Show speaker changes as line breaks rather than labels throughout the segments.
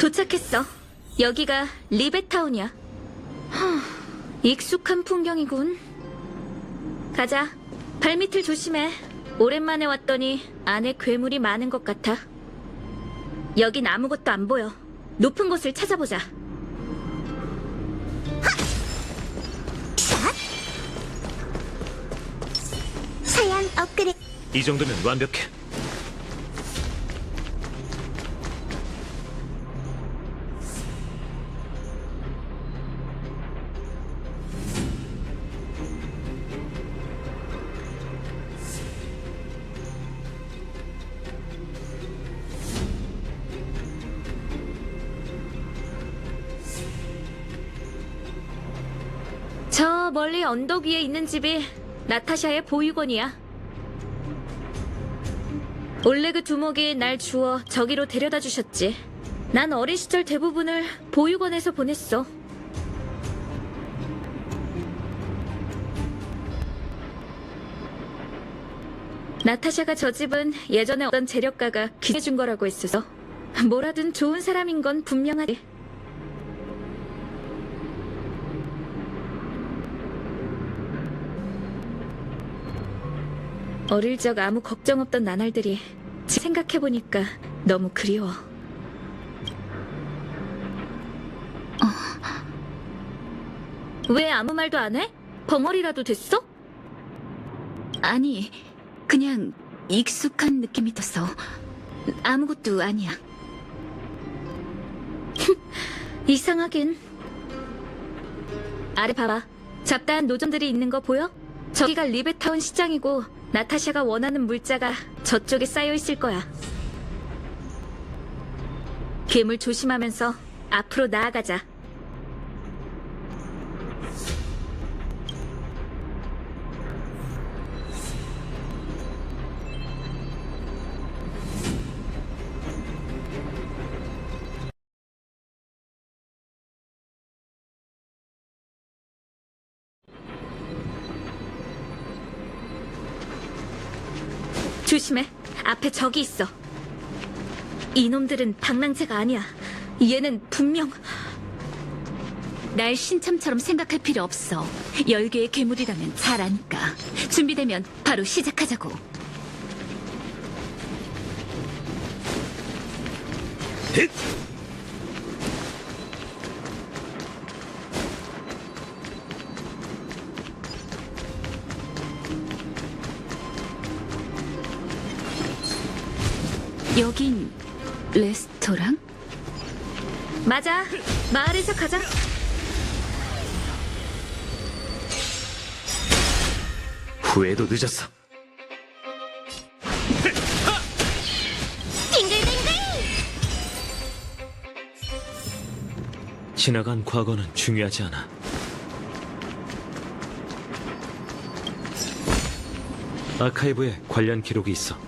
도착했어. 여기가 리벳타운이야. 익숙한 풍경이군. 가자. 발밑을 조심해. 오랜만에 왔더니 안에 괴물이 많은 것 같아. 여긴 아무것도 안 보여. 높은 곳을 찾아보자.
사양 업그레이드.
이 정도면 완벽해.
저 멀리 언덕 위에 있는 집이 나타샤의 보육원이야. 올레그 두목이 날 주워 저기로 데려다 주셨지. 난 어린 시절 대부분을 보육원에서 보냈어. 나타샤가 저 집은 예전에 어떤 재력가가 기재준 거라고 했어서 뭐라든 좋은 사람인 건 분명하지. 어릴 적 아무 걱정 없던 나날들이 생각해보니까 너무 그리워. 왜 아무 말도 안 해? 벙어리라도 됐어?
아니, 그냥 익숙한 느낌이 들어서 아무것도 아니야.
이상하긴. 아래 봐봐. 잡다한 노점들이 있는 거 보여? 저기가 리벳타운 시장이고 나타샤가 원하는 물자가 저쪽에 쌓여 있을 거야. 괴물 조심하면서 앞으로 나아가자. 조심해. 앞에 적이 있어. 이놈들은 방랑자가 아니야. 얘는 분명...
날 신참처럼 생각할 필요 없어. 열괴의 괴물이라면 잘 아니까. 준비되면 바로 시작하자고.
힛!
여긴 레스토랑?
맞아. 마을에서 가자.
후회도 늦었어.
빙글빙글.
지나간 과거는 중요하지 않아. 아카이브에 관련 기록이 있어.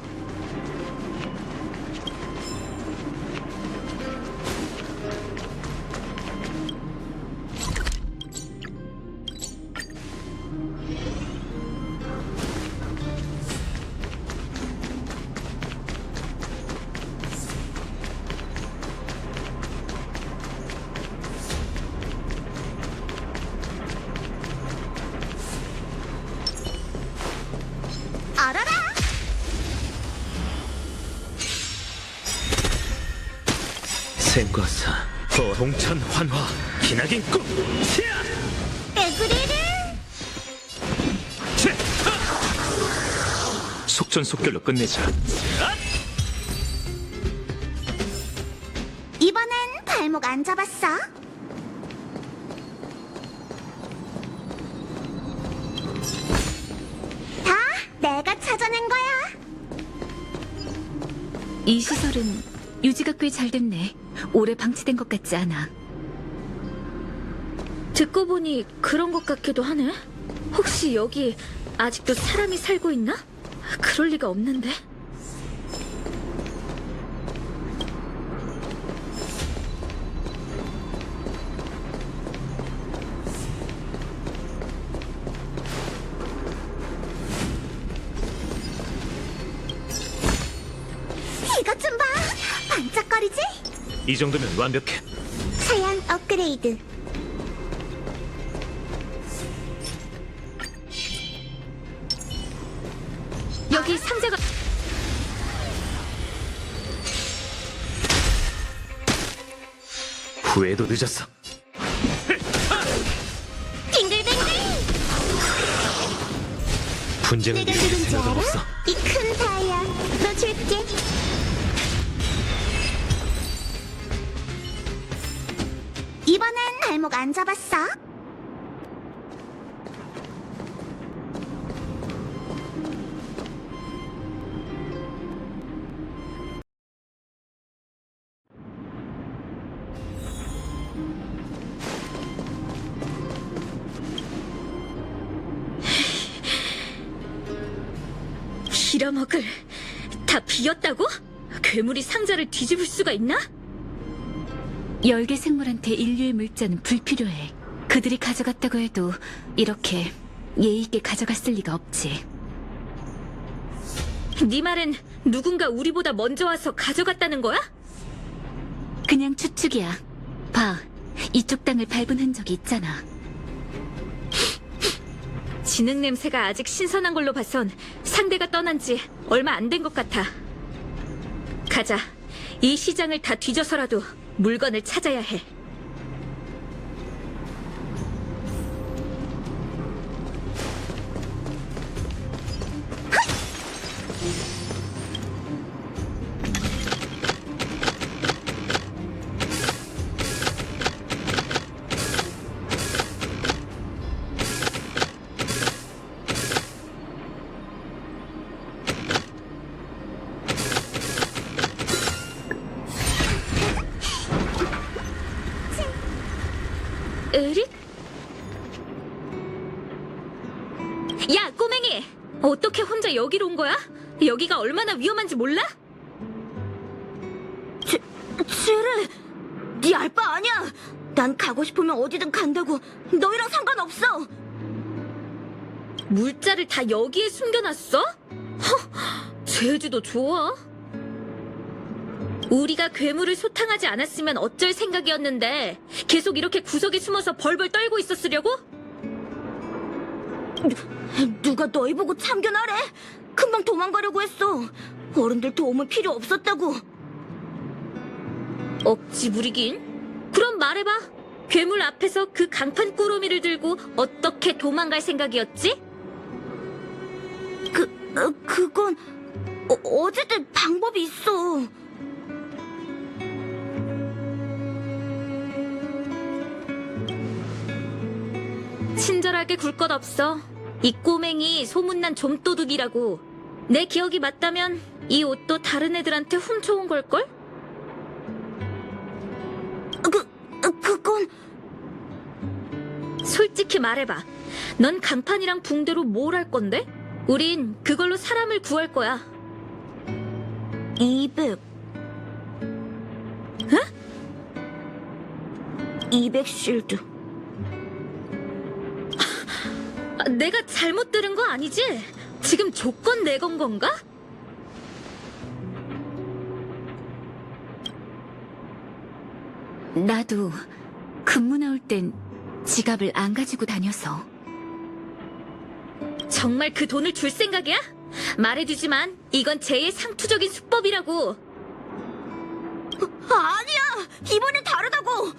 알아라.
생과사, 동천 환화, 기나긴 꿈. 치아!
에브리를.
치! 속전속결로 끝내자.
이번엔 발목 안 잡았어. 다 내가 찾아낸 거야.
이 시설은 유지가 꽤 잘 됐네. 오래 방치된 것 같지 않아.
듣고 보니 그런 것 같기도 하네. 혹시 여기 아직도 사람이 살고 있나? 그럴 리가 없는데.
이것 좀 봐. 반짝거리지?
이 정도면 완벽해.
사양 업그레이드.
여기 상자가
후회도 늦었어.
빙글빙글.
분쟁을
내가
일으킬
누군지
생각은
알아?
없어.
이 큰 다이아 너 줄게. 이번엔 발목 안 잡았어?
빌어먹을. 다 비었다고? 괴물이 상자를 뒤집을 수가 있나?
열계 생물한테 인류의 물자는 불필요해. 그들이 가져갔다고 해도 이렇게 예의 있게 가져갔을 리가 없지.
네 말은 누군가 우리보다 먼저 와서 가져갔다는 거야?
그냥 추측이야. 봐, 이쪽 땅을 밟은 흔적이 있잖아.
진흙 냄새가 아직 신선한 걸로 봐선 상대가 떠난 지 얼마 안 된 것 같아. 가자. 이 시장을 다 뒤져서라도 물건을 찾아야 해. 에릭? 야, 꼬맹이! 어떻게 혼자 여기로 온 거야? 여기가 얼마나 위험한지 몰라?
쟤를 네 알바 아니야. 난 가고 싶으면 어디든 간다고. 너희랑 상관없어.
물자를 다 여기에 숨겨놨어? 허, 제주도 좋아. 우리가 괴물을 소탕하지 않았으면 어쩔 생각이었는데 계속 이렇게 구석에 숨어서 벌벌 떨고 있었으려고?
누가 너희 보고 참견하래? 금방 도망가려고 했어. 어른들 도움은 필요 없었다고.
억지 부리긴? 그럼 말해봐. 괴물 앞에서 그 강판 꾸러미를 들고 어떻게 도망갈 생각이었지?
그건 어쨌든 방법이 있어.
친절하게 굴 것 없어. 이 꼬맹이 소문난 좀도둑이라고. 내 기억이 맞다면 이 옷도 다른 애들한테 훔쳐온 걸걸?
그건
솔직히 말해봐. 넌 강판이랑 붕대로 뭘 할 건데? 우린 그걸로 사람을 구할 거야.
200.
응?
200 실드.
내가 잘못 들은 거 아니지? 지금 조건 내건 건가?
나도 근무 나올 땐 지갑을 안 가지고 다녀서.
정말 그 돈을 줄 생각이야? 말해두지만 이건 제 상투적인 수법이라고.
아니야. 이번엔 다르다고.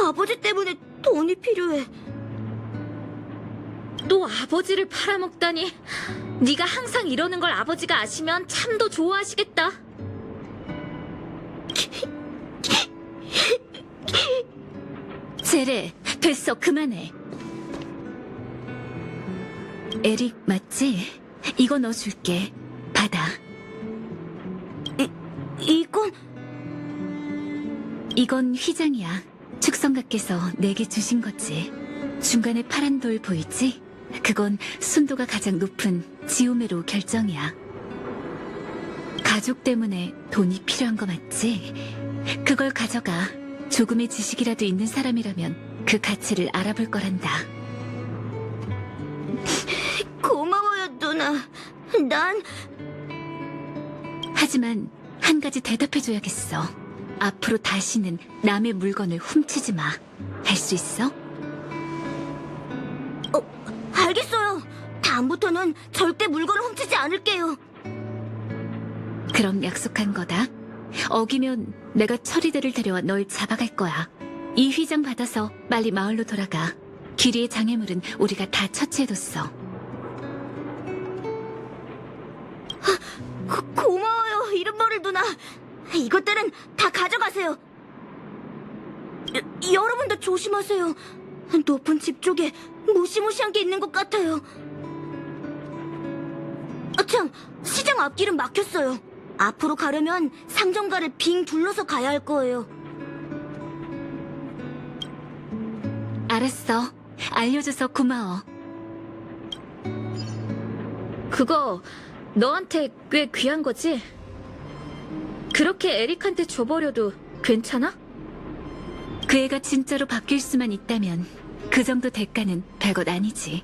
아버지 때문에 돈이 필요해.
또 아버지를 팔아먹다니. 네가 항상 이러는 걸 아버지가 아시면 참도 좋아하시겠다.
제레, 됐어, 그만해. 에릭 맞지? 이거 넣어줄게. 받아. 이건 휘장이야. 축성각께서 내게 주신 거지. 중간에 파란 돌 보이지? 그건 순도가 가장 높은 지오메로 결정이야. 가족 때문에 돈이 필요한 거 맞지? 그걸 가져가. 조금의 지식이라도 있는 사람이라면 그 가치를 알아볼 거란다.
고마워요, 누나. 난
하지만 한 가지 대답해줘야겠어. 앞으로 다시는 남의 물건을 훔치지 마. 할 수 있어?
알겠어요. 다음부터는 절대 물건을 훔치지 않을게요.
그럼 약속한 거다. 어기면 내가 처리들을 데려와 널 잡아갈 거야. 이 휘장 받아서 빨리 마을로 돌아가. 길이의 장애물은 우리가 다 처치해뒀어.
고마워요, 이른머리 누나. 이것들은 다 가져가세요. 여러분도 조심하세요. 높은 집 쪽에 무시무시한 게 있는 것 같아요. 참, 시장 앞길은 막혔어요. 앞으로 가려면 상점가를 빙 둘러서 가야 할 거예요.
알았어. 알려줘서 고마워.
그거 너한테 꽤 귀한 거지? 그렇게 에릭한테 줘버려도 괜찮아?
그 애가 진짜로 바뀔 수만 있다면 그 정도 대가는 별것 아니지.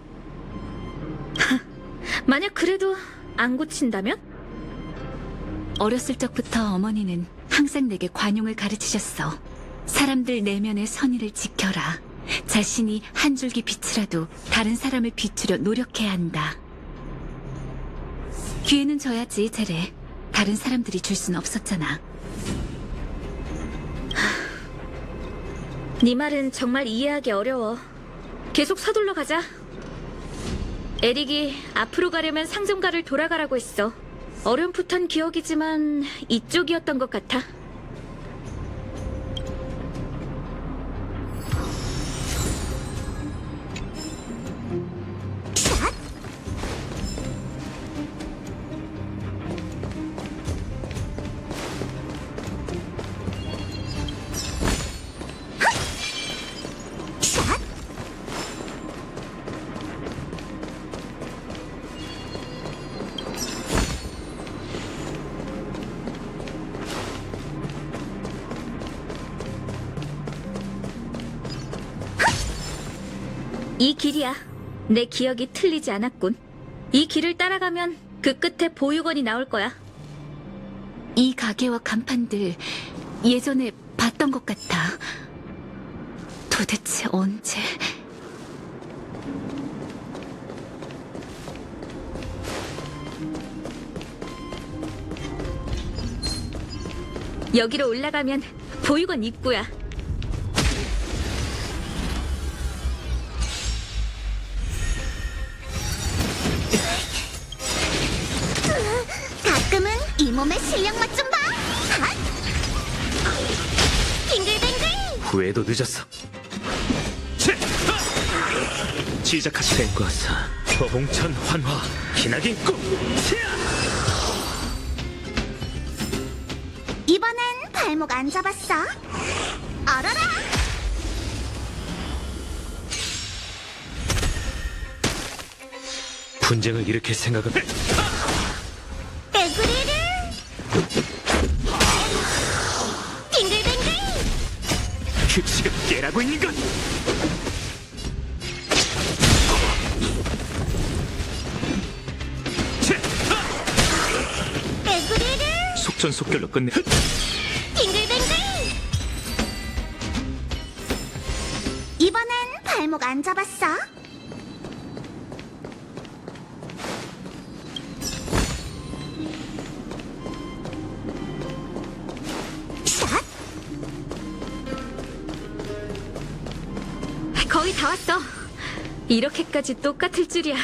만약 그래도 안 고친다면?
어렸을 적부터 어머니는 항상 내게 관용을 가르치셨어. 사람들 내면의 선의를 지켜라. 자신이 한 줄기 빛이라도 다른 사람을 비추려 노력해야 한다. 기회는 줘야지, 제레. 다른 사람들이 줄 순 없었잖아.
네 말은 정말 이해하기 어려워. 계속 서둘러 가자. 에릭이 앞으로 가려면 상점가를 돌아가라고 했어. 어렴풋한 기억이지만 이쪽이었던 것 같아. 이 길이야. 내 기억이 틀리지 않았군. 이 길을 따라가면 그 끝에 보육원이 나올 거야.
이 가게와 간판들 예전에 봤던 것 같아. 도대체 언제?
여기로 올라가면 보육원 입구야.
가끔은 이 몸의 실력 맛 좀 봐. 핫! 빙글빙글.
후회도 늦었어. 시작하시 된 것은 홍천 환화 기나긴 꿈.
이번엔 발목 안 잡았어. 알아라.
분쟁을 일으킬 생각은
에그리를. 빙글빙글.
규칙을 깨라고 있는 것.
에그리를.
속전속결로 끝내.
빙글빙글. 이번엔 발목 안 잡았어. 샷.
거의 다 왔어. 이렇게까지 똑같을 줄이야.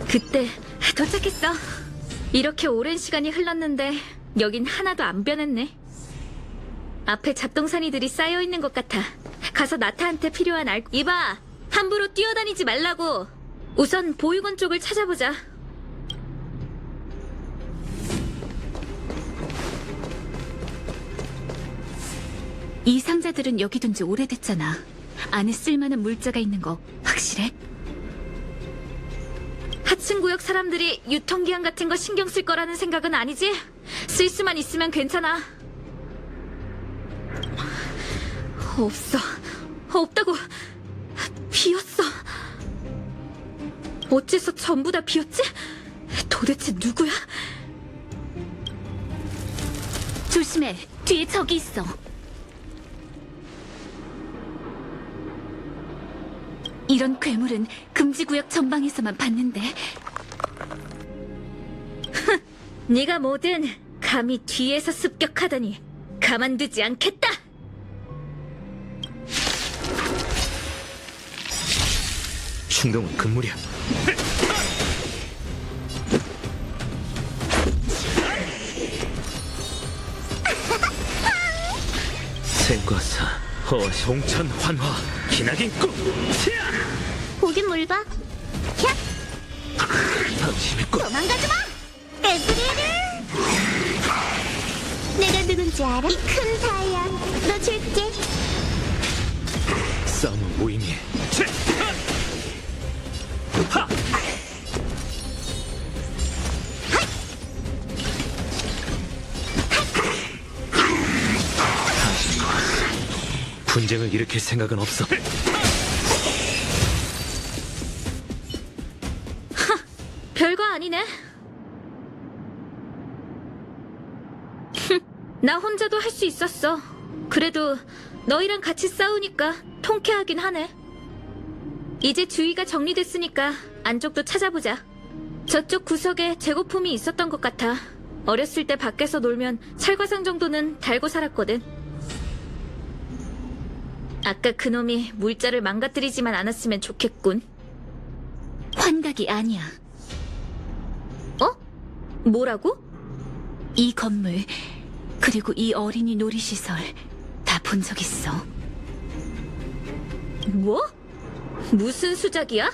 그때 도착했어. 이렇게 오랜 시간이 흘렀는데 여긴 하나도 안 변했네. 앞에 잡동사니들이 쌓여있는 것 같아. 가서 나타한테 필요한 이봐, 함부로 뛰어다니지 말라고. 우선 보육원 쪽을 찾아보자.
이 상자들은 여기 둔 지 오래됐잖아. 안에 쓸만한 물자가 있는 거 확실해?
하층 구역 사람들이 유통기한 같은 거 신경 쓸 거라는 생각은 아니지? 쓸 수만 있으면 괜찮아. 없어. 없다고. 비었어. 어째서 전부 다 비었지? 도대체 누구야?
조심해. 뒤에 적이 있어. 이런 괴물은 금지구역 전방에서만 봤는데.
네가 뭐든 감히 뒤에서 습격하다니 가만두지 않겠다.
충동은 금물이야. 생과사 허와시 홍천 환화 기나긴 꿈.
보긴 뭘 봐?
방심의 꿈.
도망가지 마! 에브리를! 내가 누군지 알아? 이 큰 사야. 너 줄게.
싸움은 무의미해. 하! 분쟁을 일으킬 생각은 없어.
별거 아니네. 나 혼자도 할 수 있었어. 그래도 너희랑 같이 싸우니까 통쾌하긴 하네. 이제 주위가 정리됐으니까 안쪽도 찾아보자. 저쪽 구석에 재고품이 있었던 것 같아. 어렸을 때 밖에서 놀면 철과상 정도는 달고 살았거든. 아까 그놈이 물자를 망가뜨리지만 않았으면 좋겠군.
환각이 아니야.
어? 뭐라고?
이 건물, 그리고 이 어린이 놀이시설 다 본 적 있어.
뭐? 무슨 수작이야?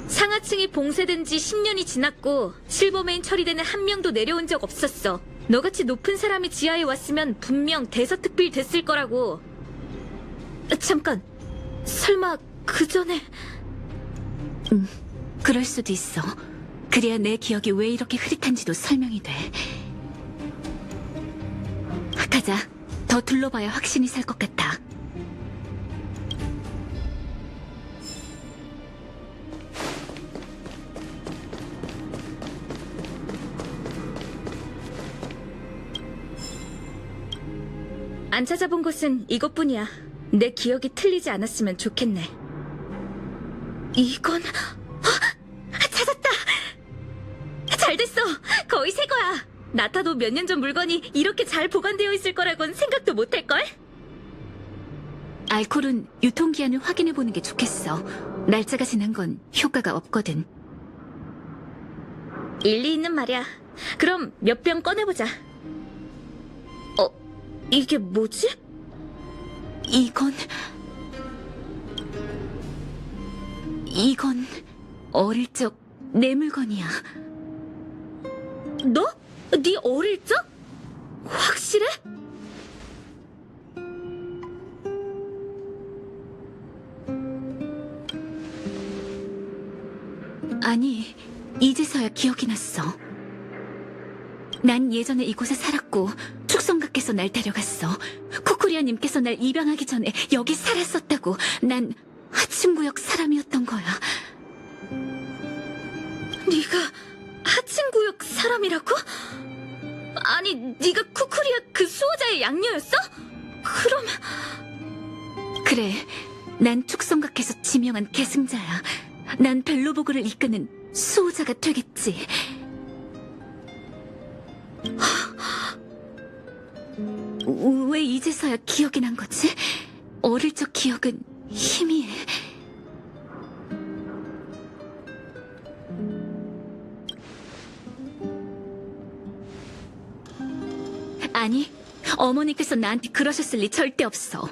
상하층이 봉쇄된 지 10년이 지났고 실버메인 처리대는 한 명도 내려온 적 없었어. 너같이 높은 사람이 지하에 왔으면 분명 대서특필 됐을 거라고. 잠깐, 설마 그 전에...
그럴 수도 있어. 그래야 내 기억이 왜 이렇게 흐릿한지도 설명이 돼. 가자. 더 둘러봐야 확신이 살 것 같아.
안 찾아본 곳은 이것뿐이야. 내 기억이 틀리지 않았으면 좋겠네. 이건... 찾았다! 잘 됐어! 거의 새 거야! 나타도 몇 년 전 물건이 이렇게 잘 보관되어 있을 거라곤 생각도 못할걸?
알코올은 유통기한을 확인해보는 게 좋겠어. 날짜가 지난 건 효과가 없거든.
일리 있는 말이야. 그럼 몇 병 꺼내보자. 이게 뭐지?
이건 어릴 적 내 물건이야.
너? 네 어릴 적? 확실해?
아니, 이제서야 기억이 났어. 난 예전에 이곳에 살았고 축성각께서 날 데려갔어. 코코리아님께서 날 입양하기 전에 여기 살았었다고. 난 하층구역 사람이었던 거야.
네가 하층구역 사람이라고? 아니, 네가 쿠쿠리아 그 수호자의 양녀였어? 그럼...
그래, 난 축성각께서 지명한 계승자야. 난 벨로보그를 이끄는 수호자가 되겠지. 왜 이제서야 기억이 난 거지? 어릴 적 기억은 희미해. 아니, 어머니께서 나한테 그러셨을 리 절대 없어.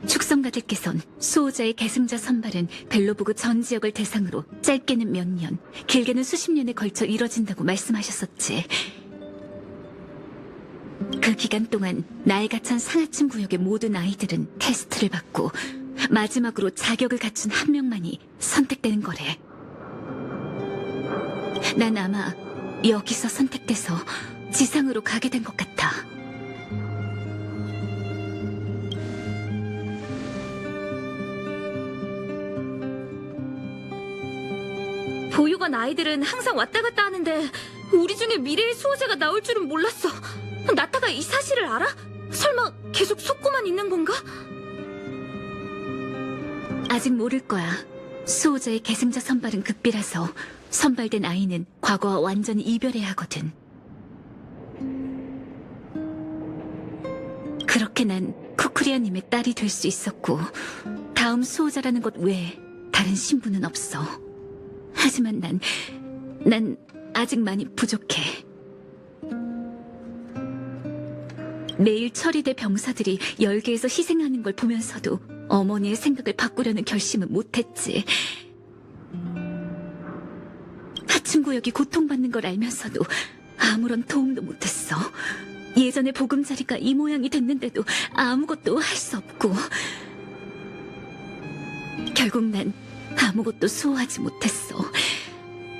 축성가들께선 수호자의 계승자 선발은 벨로보그 전 지역을 대상으로 짧게는 몇 년, 길게는 수십 년에 걸쳐 이뤄진다고 말씀하셨었지. 그 기간 동안 나이가 찬 상하층 구역의 모든 아이들은 테스트를 받고 마지막으로 자격을 갖춘 한 명만이 선택되는 거래. 난 아마 여기서 선택돼서 지상으로 가게 된 것 같아.
보육원 아이들은 항상 왔다 갔다 하는데 우리 중에 미래의 수호자가 나올 줄은 몰랐어. 나타가 이 사실을 알아? 설마 계속 속고만 있는 건가?
아직 모를 거야. 수호자의 계승자 선발은 극비라서 선발된 아이는 과거와 완전히 이별해야 하거든. 그렇게 난 쿠쿠리아님의 딸이 될 수 있었고 다음 수호자라는 것 외에 다른 신분은 없어. 하지만 난 아직 많이 부족해. 매일 처리대 병사들이 열계에서 희생하는 걸 보면서도 어머니의 생각을 바꾸려는 결심은 못했지. 하층구역이 고통받는 걸 알면서도 아무런 도움도 못했어. 예전에 보금자리가 이 모양이 됐는데도 아무것도 할 수 없고 결국 난 아무것도 수호하지 못했어.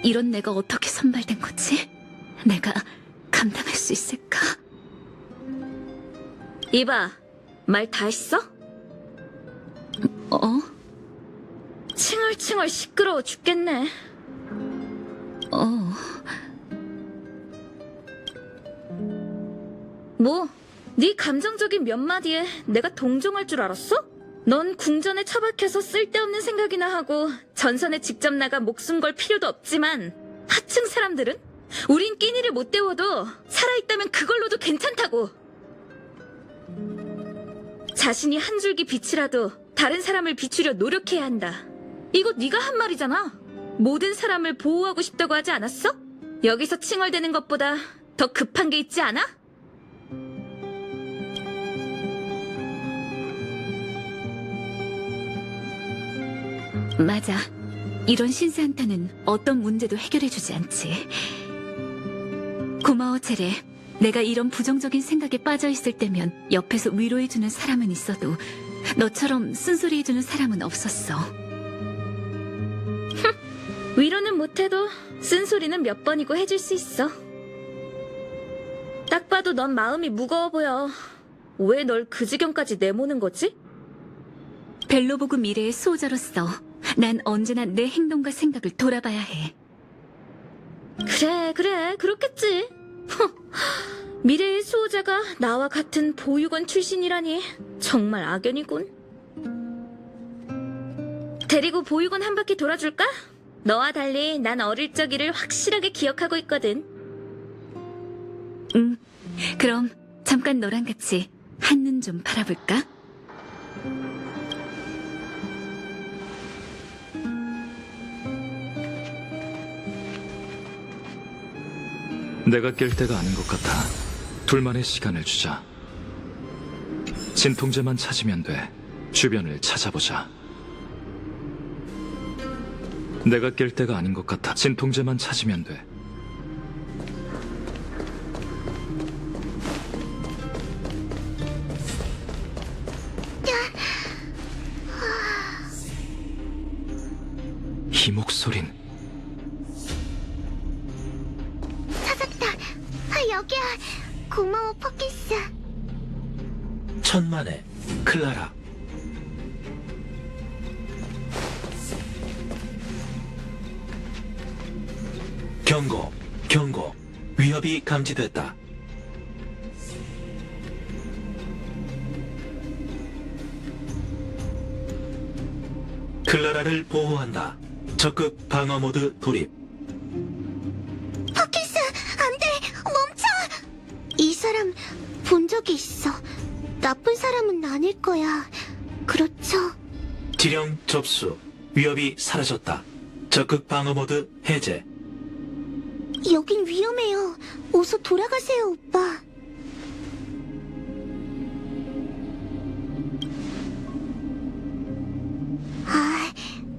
이런 내가 어떻게 선발된 거지? 내가 감당할 수 있을까?
이봐, 말 다 했어?
어?
칭얼칭얼 시끄러워 죽겠네. 뭐, 네 감정적인 몇 마디에 내가 동정할 줄 알았어? 넌 궁전에 처박혀서 쓸데없는 생각이나 하고 전선에 직접 나가 목숨 걸 필요도 없지만 하층 사람들은? 우린 끼니를 못 때워도 살아있다면 그걸로도 괜찮다고. 자신이 한 줄기 빛이라도 다른 사람을 비추려 노력해야 한다. 이거 네가 한 말이잖아. 모든 사람을 보호하고 싶다고 하지 않았어? 여기서 칭얼대는 것보다 더 급한 게 있지 않아?
맞아. 이런 신세한테는 어떤 문제도 해결해주지 않지. 고마워, 제레. 내가 이런 부정적인 생각에 빠져있을 때면 옆에서 위로해주는 사람은 있어도 너처럼 쓴소리해주는 사람은 없었어.
위로는 못해도 쓴소리는 몇 번이고 해줄 수 있어. 딱 봐도 넌 마음이 무거워 보여. 왜 널 그 지경까지 내모는 거지?
벨로보그 미래의 수호자로서 난 언제나 내 행동과 생각을 돌아봐야 해.
그래, 그렇겠지. 미래의 수호자가 나와 같은 보육원 출신이라니 정말 악연이군. 데리고 보육원 한 바퀴 돌아줄까? 너와 달리 난 어릴 적 일을 확실하게 기억하고 있거든.
응. 그럼 잠깐 너랑 같이 한눈 좀 바라볼까?
내가 깰 때가 아닌 것 같아. 둘만의 시간을 주자. 진통제만 찾으면 돼. 주변을 찾아보자. 내가 깰 때가 아닌 것 같아. 진통제만 찾으면 돼. 이 목소린
찾았다. 여기야. 고마워, 포키스.
천만에 클라라. 경고. 위협이 감지됐다. 클라라를 보호한다. 적극 방어 모드 돌입.
포키스, 안 돼. 멈춰. 이 사람 본 적이 있어. 나쁜 사람은 아닐 거야. 그렇죠?
지령 접수. 위협이 사라졌다. 적극 방어 모드 해제.
여긴 위험해요. 어서 돌아가세요, 오빠.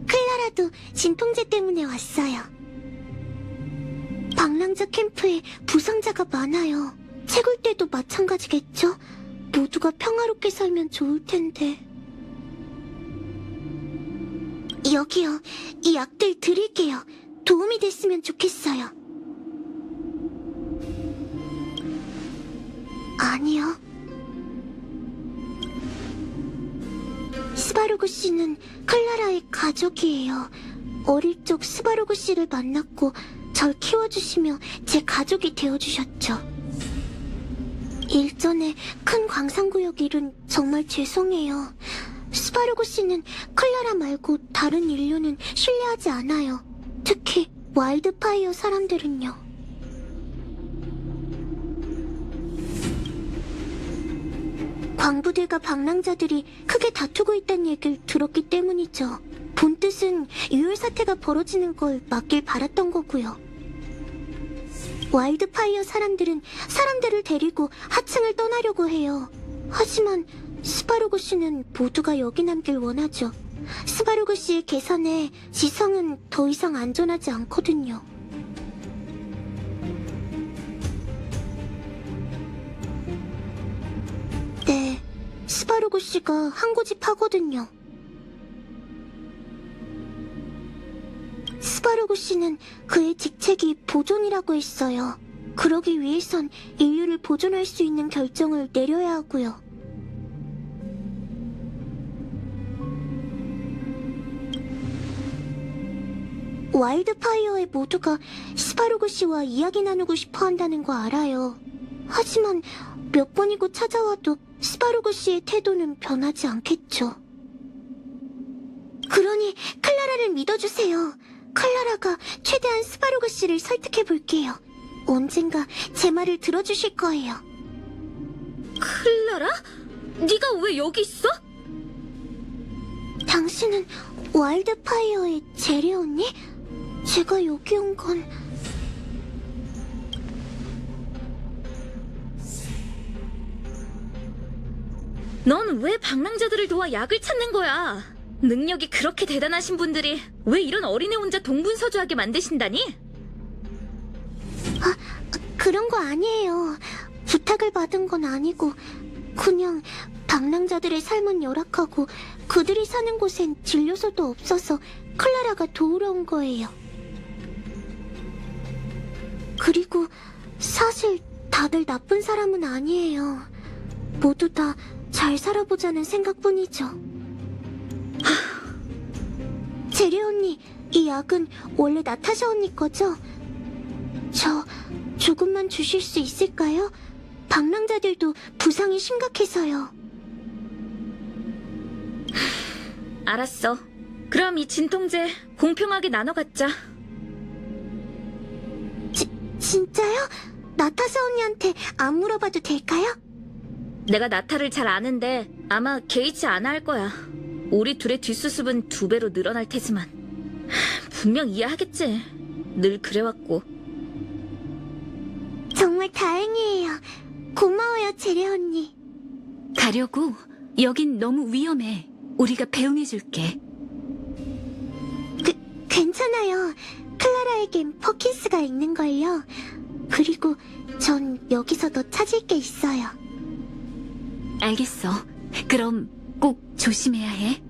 클라라도 진통제 때문에 왔어요. 방랑자 캠프에 부상자가 많아요. 채굴 때도 마찬가지겠죠? 모두가 평화롭게 살면 좋을 텐데. 여기요. 이 약들 드릴게요. 도움이 됐으면 좋겠어요. 아니요. 스바루그 씨는 클라라의 가족이에요. 어릴 적 스바루그 씨를 만났고 절 키워주시며 제 가족이 되어주셨죠. 일전에 큰 광산구역 일은 정말 죄송해요. 스바르고 씨는 클라라 말고 다른 인류는 신뢰하지 않아요. 특히 와일드파이어 사람들은요. 광부들과 방랑자들이 크게 다투고 있다는 얘기를 들었기 때문이죠. 본 뜻은 유혈 사태가 벌어지는 걸 막길 바랐던 거고요. 와일드파이어 사람들은 사람들을 데리고 하층을 떠나려고 해요. 하지만 스바르고 씨는 모두가 여기 남길 원하죠. 스바르고 씨의 계산에 지성은 더 이상 안전하지 않거든요. 네, 스바르고 씨가 한 고집 하거든요. 스바르고 씨는 그의 직책이 보존이라고 했어요. 그러기 위해선 인류를 보존할 수 있는 결정을 내려야 하고요. 와일드파이어의 모두가 스바르고 씨와 이야기 나누고 싶어 한다는 거 알아요. 하지만 몇 번이고 찾아와도 스바르고 씨의 태도는 변하지 않겠죠. 그러니 클라라를 믿어주세요. 클라라가 최대한 스바르고 씨를 설득해 볼게요. 언젠가 제 말을 들어주실 거예요.
클라라? 네가 왜 여기 있어?
당신은 와일드파이어의 제리 언니? 제가 여기 온 건...
넌 왜 방랑자들을 도와 약을 찾는 거야? 능력이 그렇게 대단하신 분들이 왜 이런 어린애 혼자 동분서주하게 만드신다니?
그런 거 아니에요. 부탁을 받은 건 아니고 그냥 방랑자들의 삶은 열악하고 그들이 사는 곳엔 진료소도 없어서 클라라가 도우러 온 거예요. 그리고 사실 다들 나쁜 사람은 아니에요. 모두 다 잘 살아보자는 생각뿐이죠. 제리 언니, 이 약은 원래 나타샤 언니 거죠? 저 조금만 주실 수 있을까요? 방랑자들도 부상이 심각해서요.
알았어. 그럼 이 진통제 공평하게 나눠 갖자.
진짜요? 나타샤 언니한테 안 물어봐도 될까요?
내가 나타를 잘 아는데 아마 개의치 않아 할 거야. 우리 둘의 뒷수습은 2배로 늘어날 테지만 분명 이해하겠지. 늘 그래왔고.
정말 다행이에요. 고마워요, 제리 언니.
가려고? 여긴 너무 위험해. 우리가 배웅해줄게.
괜찮아요. 클라라에겐 퍼킨스가 있는걸요. 그리고 전 여기서 너 찾을 게 있어요.
알겠어. 그럼 꼭 조심해야 해.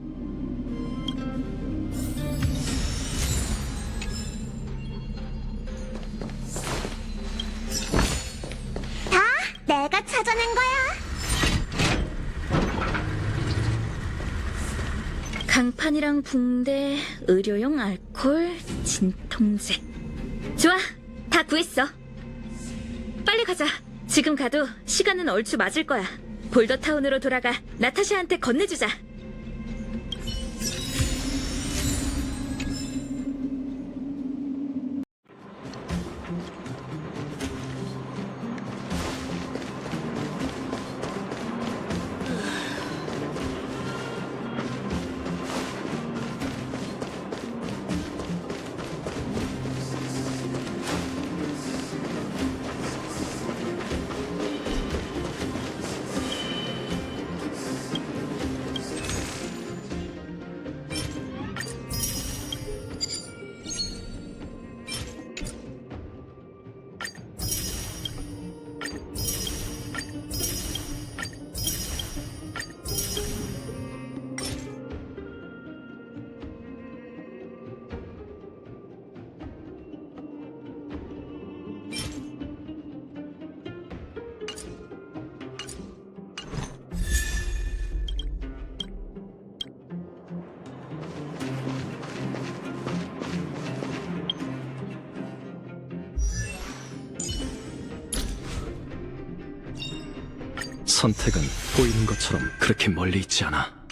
내가 찾아낸 거야.
강판이랑 붕대, 의료용 알코올, 진통제. 좋아, 다 구했어. 빨리 가자. 지금 가도 시간은 얼추 맞을 거야. 볼더타운으로 돌아가 나타샤한테 건네주자.
선택은 보이는 것처럼 그렇게 멀리 있지 않아.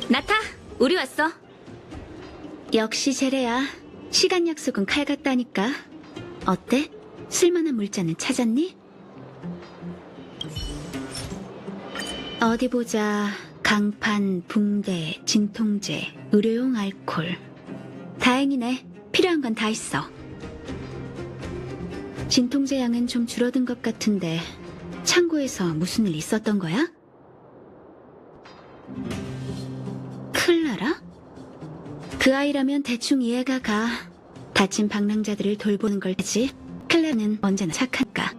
나타, 우리 왔어.
역시 제레야. 시간 약속은 칼 같다니까. 어때? 쓸만한 물자는 찾았니? 어디 보자. 강판, 붕대, 진통제, 의료용 알코올. 다행이네. 필요한 건 다 있어. 진통제 양은 좀 줄어든 것 같은데 창고에서 무슨 일 있었던 거야? 클라라? 그 아이라면 대충 이해가 가. 다친 방랑자들을 돌보는 걸 테지. 클라는 언제나 착하니까.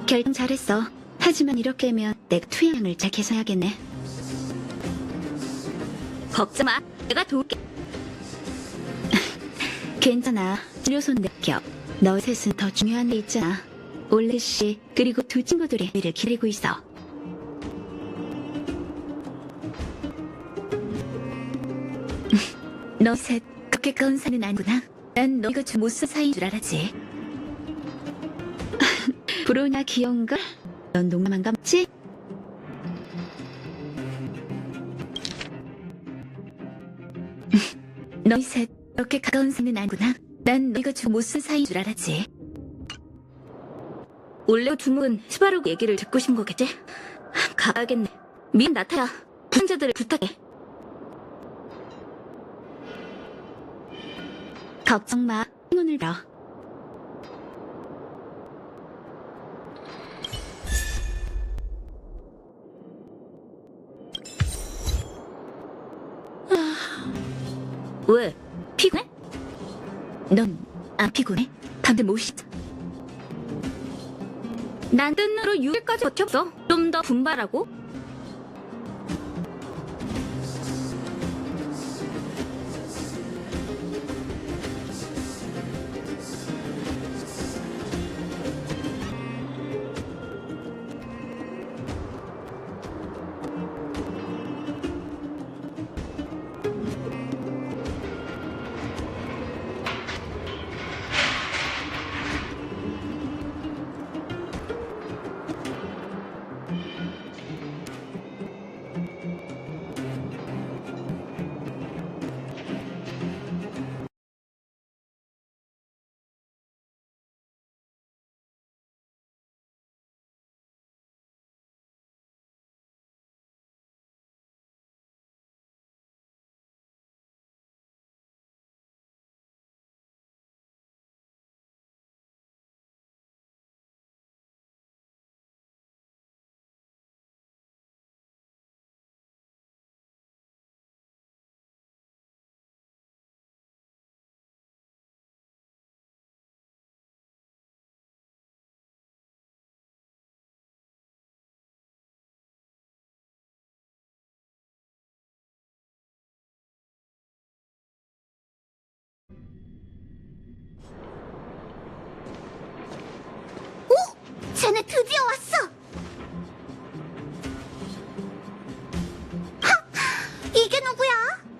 결정 잘했어. 하지만 이렇게면 내가 투여량을 잘 계산해야겠네.
걱정 마. 내가 도울게.
괜찮아. 치료손 느껴. 너 셋은 더 중요한 게 있잖아. 올레씨 그리고 두 친구들이 우리를 기다리고 있어. 너 셋 그렇게 가운 사이는 아니구나. 난 너희가 좀 못쓴 사이인 줄 알았지. 브로냐 귀여운걸? 넌 농담한 거 맞지? 너희 셋 그렇게 가까운 사이는 아니구나. 난 너희가 좀 못쓴 사이인 줄 알았지.
올레오 주목은 스바루그 얘기를 듣고 싶은 거겠지? 가야겠네. 미안 나타야. 부상자들을 부탁해.
걱정 마. 행운을 빌어.
왜? 피곤해?
넌 안 피곤해? 담배 못 씻어?
난 뜬으로 6일까지 버텼어. 좀 더 분발하고.
이게 누구야?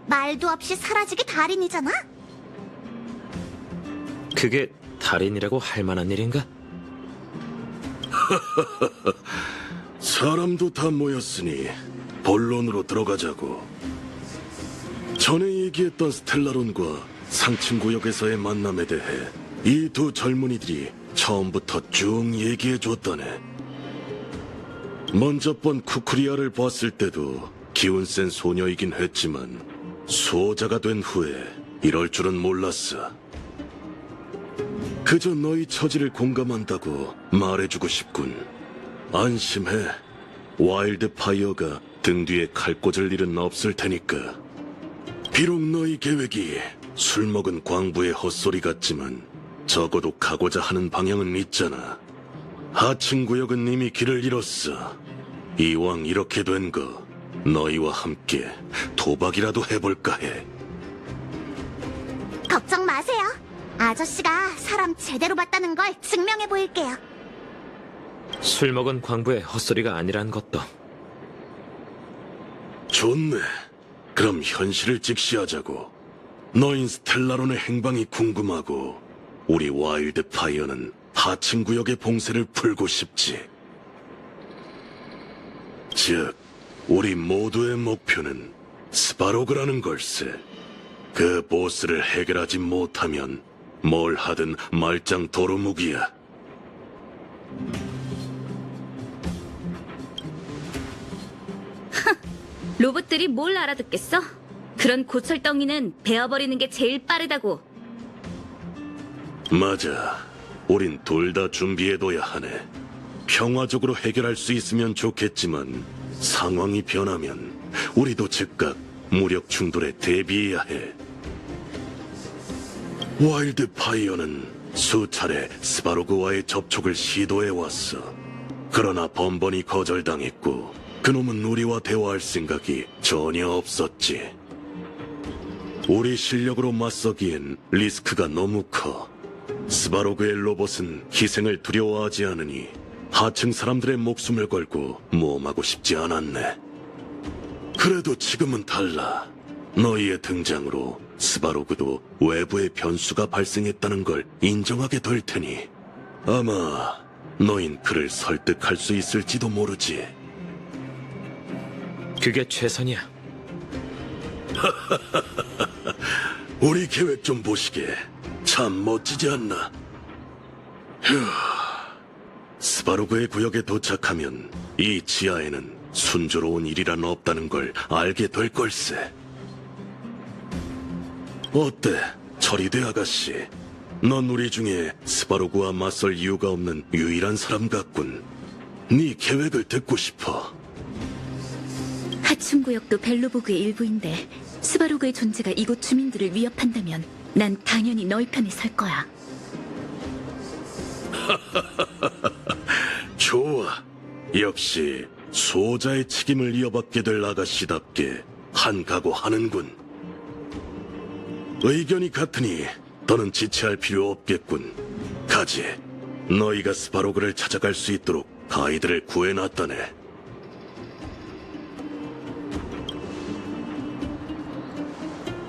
말도 없이 사라지기 달인이잖아?
그게 달인이라고 할 만한 일인가?
사람도 다 모였으니 본론으로 들어가자고. 전에 얘기했던 스텔라론과 상층구역에서의 만남에 대해 이 두 젊은이들이 처음부터 쭉 얘기해줬다네. 먼저 본 쿠쿠리아를 봤을 때도 기운 센 소녀이긴 했지만 수호자가 된 후에 이럴 줄은 몰랐어. 그저 너희 처지를 공감한다고 말해주고 싶군. 안심해. 와일드 파이어가 등 뒤에 칼 꽂을 일은 없을 테니까. 비록 너희 계획이 술 먹은 광부의 헛소리 같지만 적어도 가고자 하는 방향은 있잖아. 하층 구역은 이미 길을 잃었어. 이왕 이렇게 된 거 너희와 함께 도박이라도 해볼까 해.
걱정 마세요. 아저씨가 사람 제대로 봤다는 걸 증명해 보일게요.
술 먹은 광부의 헛소리가 아니란 것도.
좋네. 그럼 현실을 직시하자고. 너인 스텔라론의 행방이 궁금하고 우리 와일드 파이어는 하층 구역의 봉쇄를 풀고 싶지. 즉, 우리 모두의 목표는 스바로그라는 걸세. 그 보스를 해결하지 못하면 뭘 하든 말짱 도루묵이야.
로봇들이 뭘 알아듣겠어? 그런 고철덩이는 베어버리는 게 제일 빠르다고.
맞아. 우린 둘 다 준비해둬야 하네. 평화적으로 해결할 수 있으면 좋겠지만 상황이 변하면 우리도 즉각 무력 충돌에 대비해야 해. 와일드 파이어는 수차례 스바로그와의 접촉을 시도해왔어. 그러나 번번이 거절당했고 그놈은 우리와 대화할 생각이 전혀 없었지. 우리 실력으로 맞서기엔 리스크가 너무 커. 스바로그의 로봇은 희생을 두려워하지 않으니 하층 사람들의 목숨을 걸고 모험하고 싶지 않았네. 그래도 지금은 달라. 너희의 등장으로 스바로그도 외부의 변수가 발생했다는 걸 인정하게 될 테니 아마 너흰 그를 설득할 수 있을지도 모르지.
그게 최선이야.
우리 계획 좀 보시게. 참 멋지지 않나? 휴... 스바로그의 구역에 도착하면 이 지하에는 순조로운 일이란 없다는 걸 알게 될 걸세. 어때, 처리대 아가씨? 넌 우리 중에 스바로그와 맞설 이유가 없는 유일한 사람 같군. 네 계획을 듣고 싶어.
하층구역도 벨로보그의 일부인데 스바로그의 존재가 이곳 주민들을 위협한다면 난 당연히 너희 편에 설 거야.
좋아. 역시 수호자의 책임을 이어받게 될 아가씨답게 한각오하는군. 의견이 같으니 더는 지체할 필요 없겠군. 가지. 너희가 스바로그를 찾아갈 수 있도록 가이드를 구해놨다네.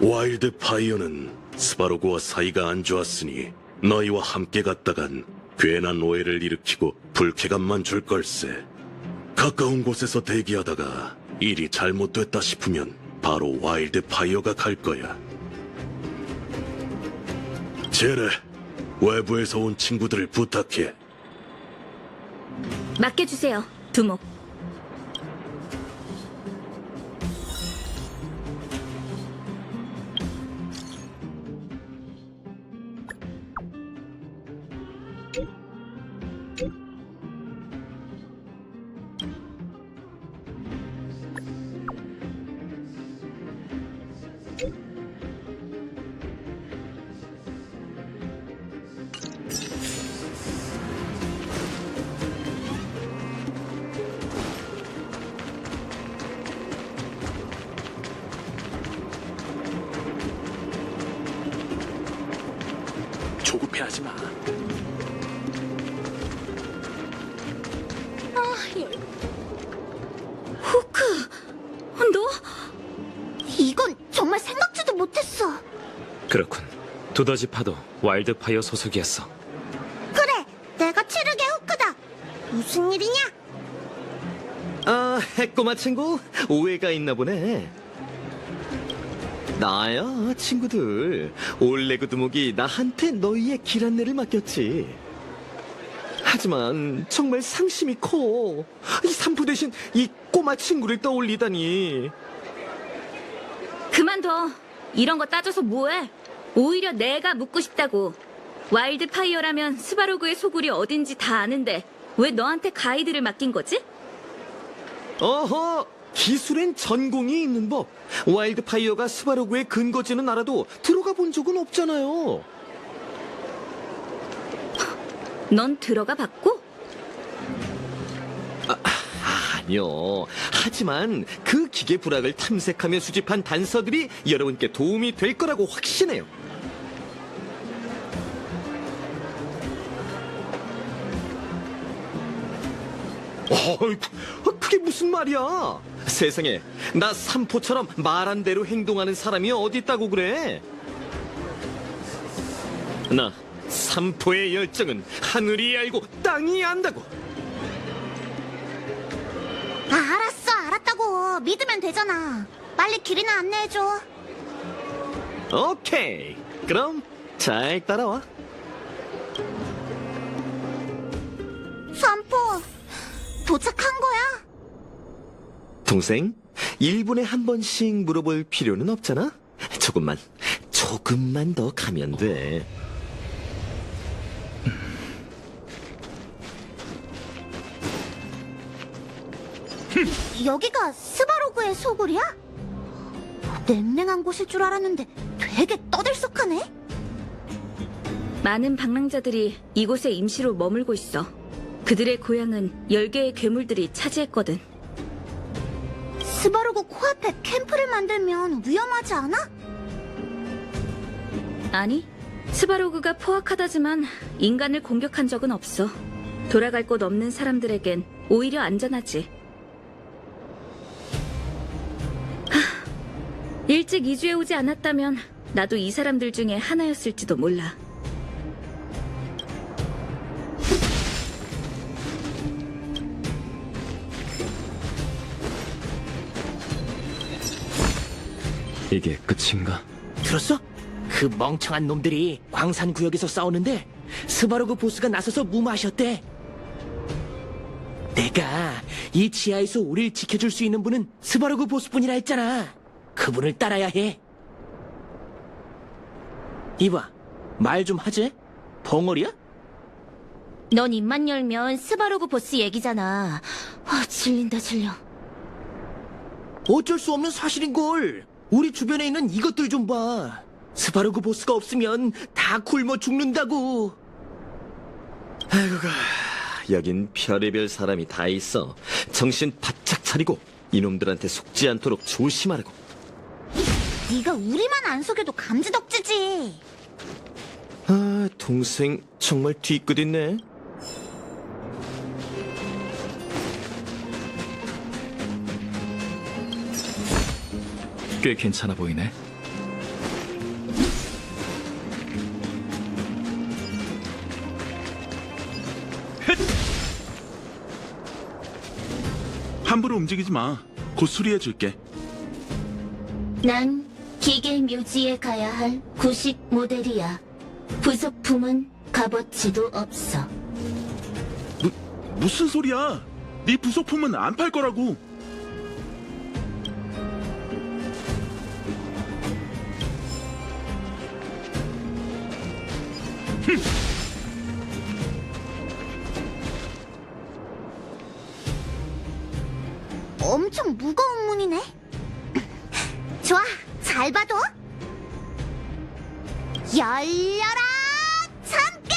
와일드 파이어는 스바로그와 사이가 안 좋았으니 너희와 함께 갔다간 괜한 오해를 일으키고 불쾌감만 줄 걸세. 가까운 곳에서 대기하다가 일이 잘못됐다 싶으면 바로 와일드 파이어가 갈 거야. 제레, 외부에서 온 친구들을 부탁해.
맡겨주세요, 두목.
조급해하지 마.
호크, 너?
그렇군. 두더지 파도 와일드파이어 소속이었어.
그래, 내가 치르게 후크다. 무슨 일이냐?
아, 꼬마 친구, 오해가 있나 보네. 나야, 친구들. 올레그 두목이 나한테 너희의 길 안내를 맡겼지. 하지만 정말 상심이 커. 이 산포 대신 이 꼬마 친구를 떠올리다니.
그만둬. 이런 거 따져서 뭐해? 오히려 내가 묻고 싶다고. 와일드파이어라면 스바로그의 소굴이 어딘지 다 아는데 왜 너한테 가이드를 맡긴 거지?
어허! 기술엔 전공이 있는 법. 와일드파이어가 스바로그의 근거지는 알아도 들어가 본 적은 없잖아요.
넌 들어가 봤고?
아니요. 하지만 그 기계 부락을 탐색하며 수집한 단서들이 여러분께 도움이 될 거라고 확신해요. 그게 무슨 말이야? 세상에, 나 삼포처럼 말한 대로 행동하는 사람이 어디 있다고 그래? 나 삼포의 열정은 하늘이 알고 땅이 안다고.
알았다고. 믿으면 되잖아. 빨리 길이나 안내해줘.
오케이. 그럼 잘 따라와.
삼포, 도착한 거야?
동생, 1분에 한 번씩 물어볼 필요는 없잖아? 조금만 더 가면 돼.
여기가 스바로그의 소굴이야? 냉랭한 곳일 줄 알았는데 되게 떠들썩하네?
많은 방랑자들이 이곳에 임시로 머물고 있어. 그들의 고향은 10개의 괴물들이 차지했거든.
스바로그 코앞에 캠프를 만들면 위험하지 않아?
아니, 스바로그가 포악하다지만 인간을 공격한 적은 없어. 돌아갈 곳 없는 사람들에겐 오히려 안전하지. 일찍 이주해오지 않았다면 나도 이 사람들 중에 하나였을지도 몰라.
이게 끝인가?
들었어? 그 멍청한 놈들이 광산 구역에서 싸우는데 스바로그 보스가 나서서 무마하셨대. 내가 이 지하에서 우릴 지켜줄 수 있는 분은 스바로그 보스뿐이라 했잖아. 그분을 따라야 해. 이봐, 말 좀 하지? 벙어리야?
넌 입만 열면 스바로그 보스 얘기잖아. 질린다.
어쩔 수 없는 사실인걸. 우리 주변에 있는 이것들 좀 봐. 스바로그 보스가 없으면 다 굶어 죽는다고.
아이고가, 여긴 별의별 사람이 다 있어. 정신 바짝 차리고 이놈들한테 속지 않도록 조심하라고.
네가 우리만 안 속여도 감지덕지지.
아, 동생 정말 뒤끝 있네.
꽤 괜찮아 보이네.
함부로 움직이지 마. 곧 수리해줄게.
난 기계 묘지에 가야 할 구식 모델이야. 부속품은 값어치도 없어.
무슨 소리야? 네 부속품은 안 팔 거라고.
엄청 무거운 문이네. 좋아, 잘 봐도. 열려라, 참깨!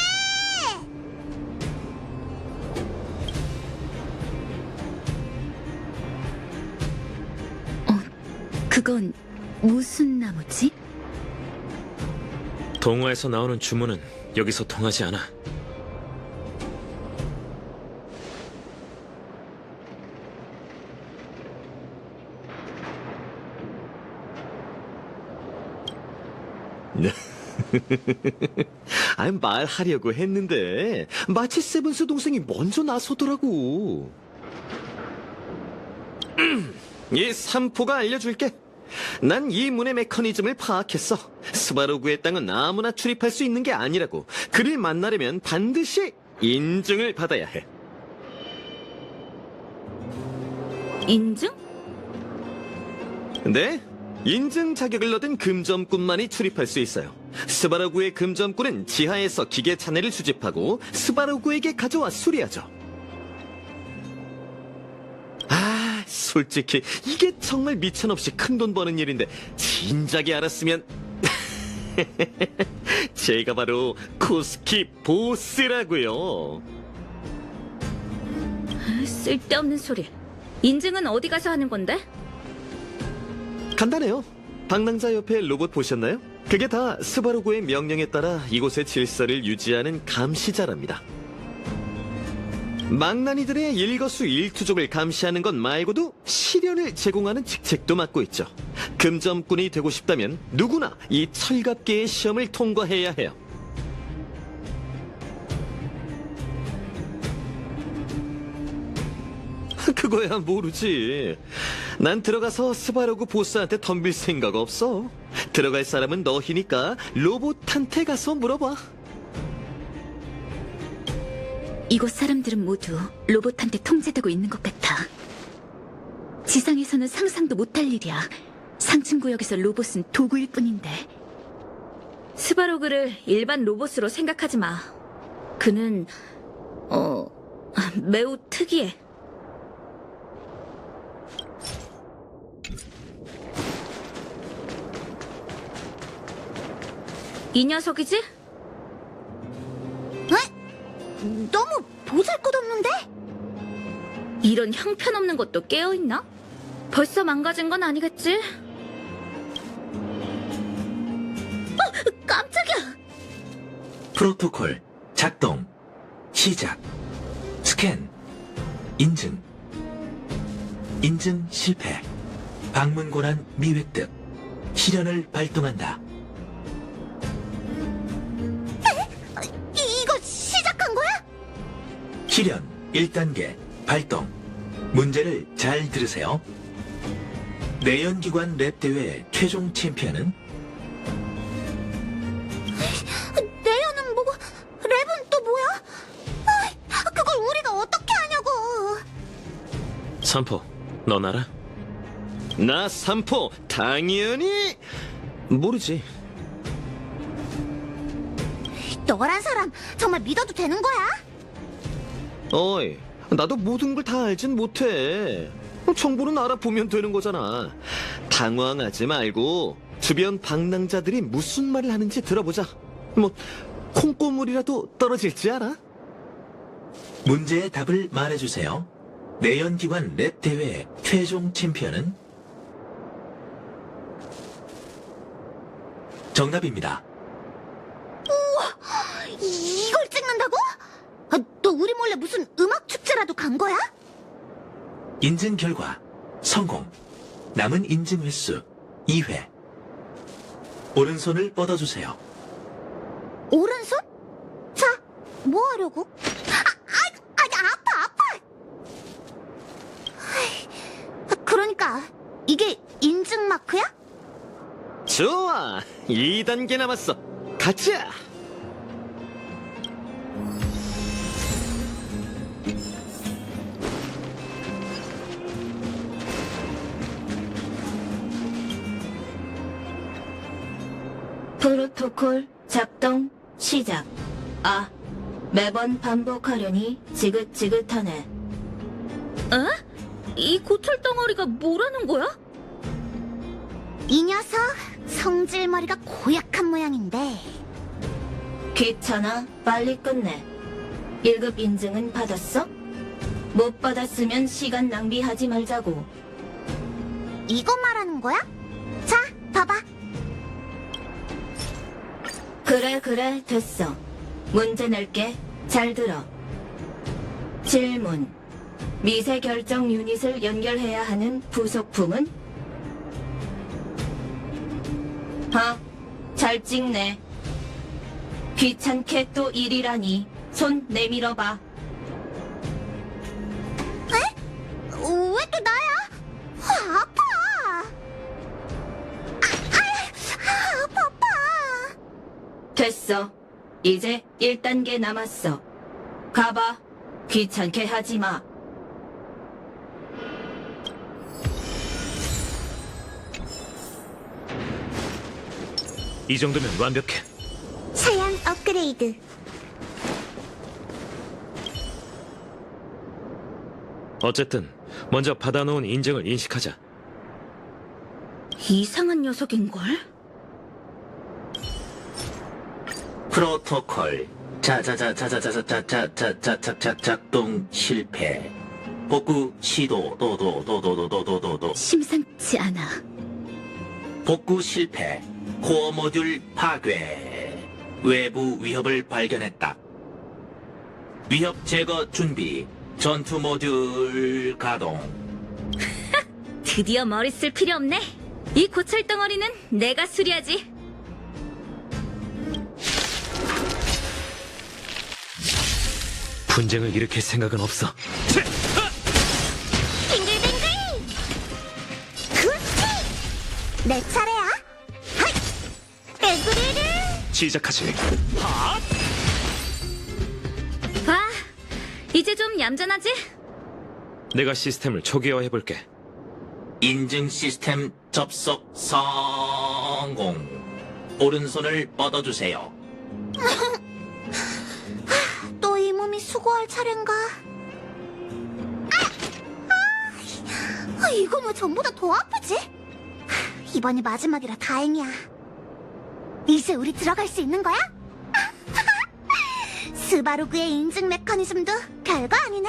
그건 무슨 나무지?
동화에서 나오는 주문은 여기서 통하지 않아.
말하려고 했는데 마치 세븐스 동생이 먼저 나서더라고. 이 삼포가 알려줄게. 난 이 문의 메커니즘을 파악했어. 스바로그의 땅은 아무나 출입할 수 있는 게 아니라고. 그를 만나려면 반드시 인증을 받아야 해.
인증?
네? 인증 자격을 얻은 금점꾼만이 출입할 수 있어요. 스바로그의 금점꾼은 지하에서 기계 잔해를 수집하고 스바로그에게 가져와 수리하죠. 솔직히 이게 정말 미천없이 큰돈 버는 일인데 진작에 알았으면 제가 바로 코스키 보스라고요.
쓸데없는 소리. 인증은 어디 가서 하는 건데?
간단해요. 방랑자 옆에 로봇 보셨나요? 그게 다 스바로그의 명령에 따라 이곳의 질서를 유지하는 감시자랍니다. 망나니들의 일거수일투족을 감시하는 것 말고도 시련을 제공하는 직책도 맡고 있죠. 금점꾼이 되고 싶다면 누구나 이 철갑계의 시험을 통과해야 해요. 그거야 모르지. 난 들어가서 스바로그 보스한테 덤빌 생각 없어. 들어갈 사람은 너희니까 로봇한테 가서 물어봐.
이곳 사람들은 모두 로봇한테 통제되고 있는 것 같아. 지상에서는 상상도 못할 일이야. 상층 구역에서 로봇은 도구일 뿐인데.
스바로그를 일반 로봇으로 생각하지 마. 그는 매우 특이해. 이 녀석이지?
너무 보잘것없는데?
이런 형편없는 것도 깨어있나? 벌써 망가진 건 아니겠지?
깜짝이야!
프로토콜 작동 시작. 스캔 인증 실패. 방문 고란 미획득. 시련을 발동한다.
이거 시작한 거야?
시련 1단계 발동. 문제를 잘 들으세요. 내연기관 랩 대회 최종 챔피언은
내연은 뭐고, 랩은 또 뭐야? 그걸 우리가 어떻게 하냐고!
삼포, 넌 알아?
나 삼포 당연히 모르지.
너란 사람 정말 믿어도 되는 거야?
어이, 나도 모든 걸 다 알진 못해. 정보는 알아보면 되는 거잖아. 당황하지 말고 주변 방랑자들이 무슨 말을 하는지 들어보자. 뭐 콩고물이라도 떨어질지 알아?
문제의 답을 말해주세요. 내연기관 랩 대회 최종 챔피언은 정답입니다.
이걸 찍는다고? 너 우리 몰래 무슨 음악 축제라도 간 거야?
인증 결과 성공. 남은 인증 횟수 2회. 오른손을 뻗어주세요.
오른손? 자, 뭐 하려고? 아파! 그러니까 이게 인증 마크야?
좋아, 2단계 남았어. 가자.
프로토콜 작동 시작. 매번 반복하려니 지긋지긋하네.
이 고철 덩어리가 뭐라는 거야?
이 녀석 성질머리가 고약한 모양인데.
귀찮아, 빨리 끝내. 1급 인증은 받았어? 못 받았으면 시간 낭비하지 말자고.
이거 말하는 거야? 자, 봐봐.
그래, 됐어. 문제 낼게. 잘 들어. 질문. 미세 결정 유닛을 연결해야 하는 부속품은? 잘 찍네. 귀찮게 또 일이라니. 손 내밀어봐.
왜 또 나야? 아파. 아파.
됐어. 이제 1단계 남았어. 가봐. 귀찮게 하지 마.
이 정도면 완벽해.
사양 업그레이드.
어쨌든 먼저 받아놓은 인증을 인식하자.
이상한 녀석인걸?
프로토콜. 작동 실패. 복구 시도 도도도도도도도도도.
심상치 않아.
복구 실패. 코어 모듈 파괴. 외부 위협을 발견했다. 위협 제거 준비. 전투 모듈 가동.
드디어 머리 쓸 필요 없네. 이 고철 덩어리는 내가 수리하지.
분쟁을 일으킬 생각은 없어.
빙글빙글. 그렇지. 내 차례야. 하이. 에브리를.
시작하지.
봐, 이제 좀 얌전하지?
내가 시스템을 초기화해볼게.
인증 시스템 접속 성공. 오른손을 뻗어주세요.
또 이 몸이 수고할 차례인가? 이건 왜 전보다 더 아프지? 이번이 마지막이라 다행이야. 이제 우리 들어갈 수 있는 거야? 스바루그의 인증 메커니즘도 별거 아니네.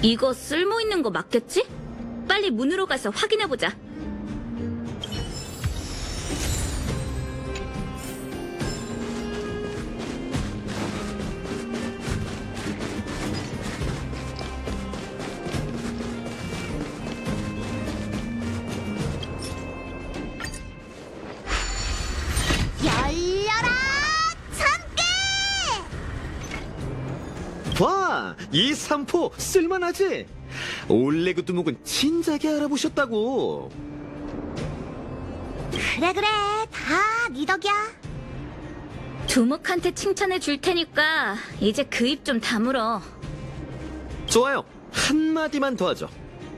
이거 쓸모 있는 거 맞겠지? 빨리 문으로 가서 확인해보자.
열려라! 참깨!
봐! 이 삼포 쓸만하지? 올레그 두목은 진작에 알아보셨다고.
그래, 다 네 덕이야.
두목한테 칭찬해 줄 테니까 이제 그 입 좀 다물어.
좋아요. 한마디만 더 하죠.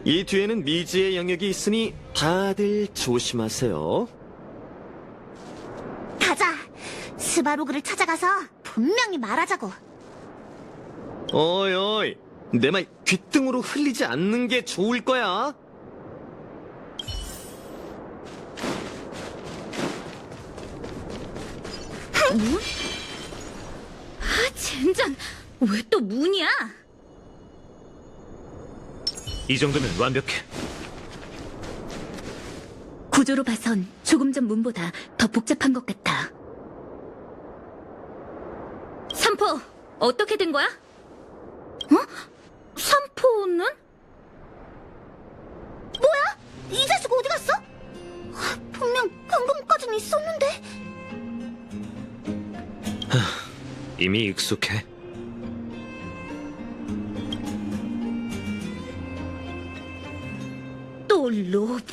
이 뒤에는 미지의 영역이 있으니 다들 조심하세요.
가자. 스바루그를 찾아가서 분명히 말하자고.
어이, 내 말 귓등으로 흘리지 않는 게 좋을 거야.
문? 아, 젠장. 왜 또 문이야?
이 정도면 완벽해.
구조로 봐선 조금 전 문보다 더 복잡한 것 같아.
삼포, 어떻게 된 거야? 어? 삼포는?
뭐야? 이 자식 어디 갔어? 분명 방금까진 있었는데.
이미 익숙해.
또 로봇?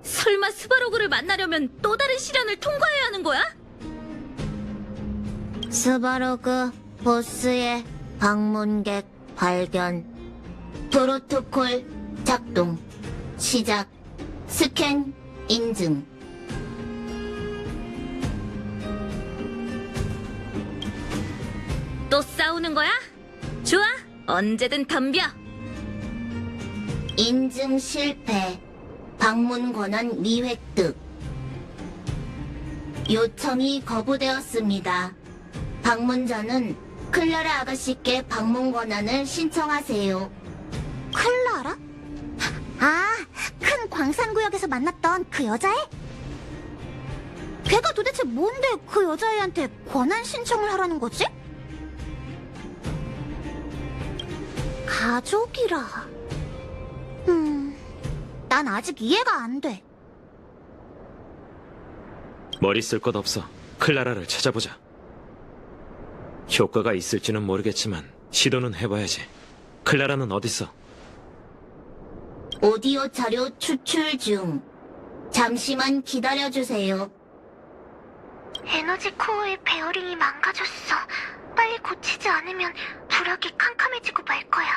설마 스바로그를 만나려면 또 다른 시련을 통과해야 하는 거야?
스바루그 보스의 방문객 발견.
프로토콜 작동. 시작. 스캔 인증.
또 싸우는 거야? 좋아, 언제든 덤벼.
인증 실패. 방문 권한 미획득. 요청이 거부되었습니다. 방문자는 클라라 아가씨께 방문 권한을 신청하세요.
클라라? 아, 큰 광산구역에서 만났던 그 여자애? 걔가 도대체 뭔데 그 여자애한테 권한 신청을 하라는 거지? 가족이라. 난 아직 이해가 안 돼.
머리 쓸 것 없어. 클라라를 찾아보자. 효과가 있을지는 모르겠지만 시도는 해봐야지. 클라라는 어딨어?
오디오 자료 추출 중. 잠시만 기다려주세요.
에너지 코어의 베어링이 망가졌어. 빨리 고치지 않으면 불악이 캄캄해지고 말 거야.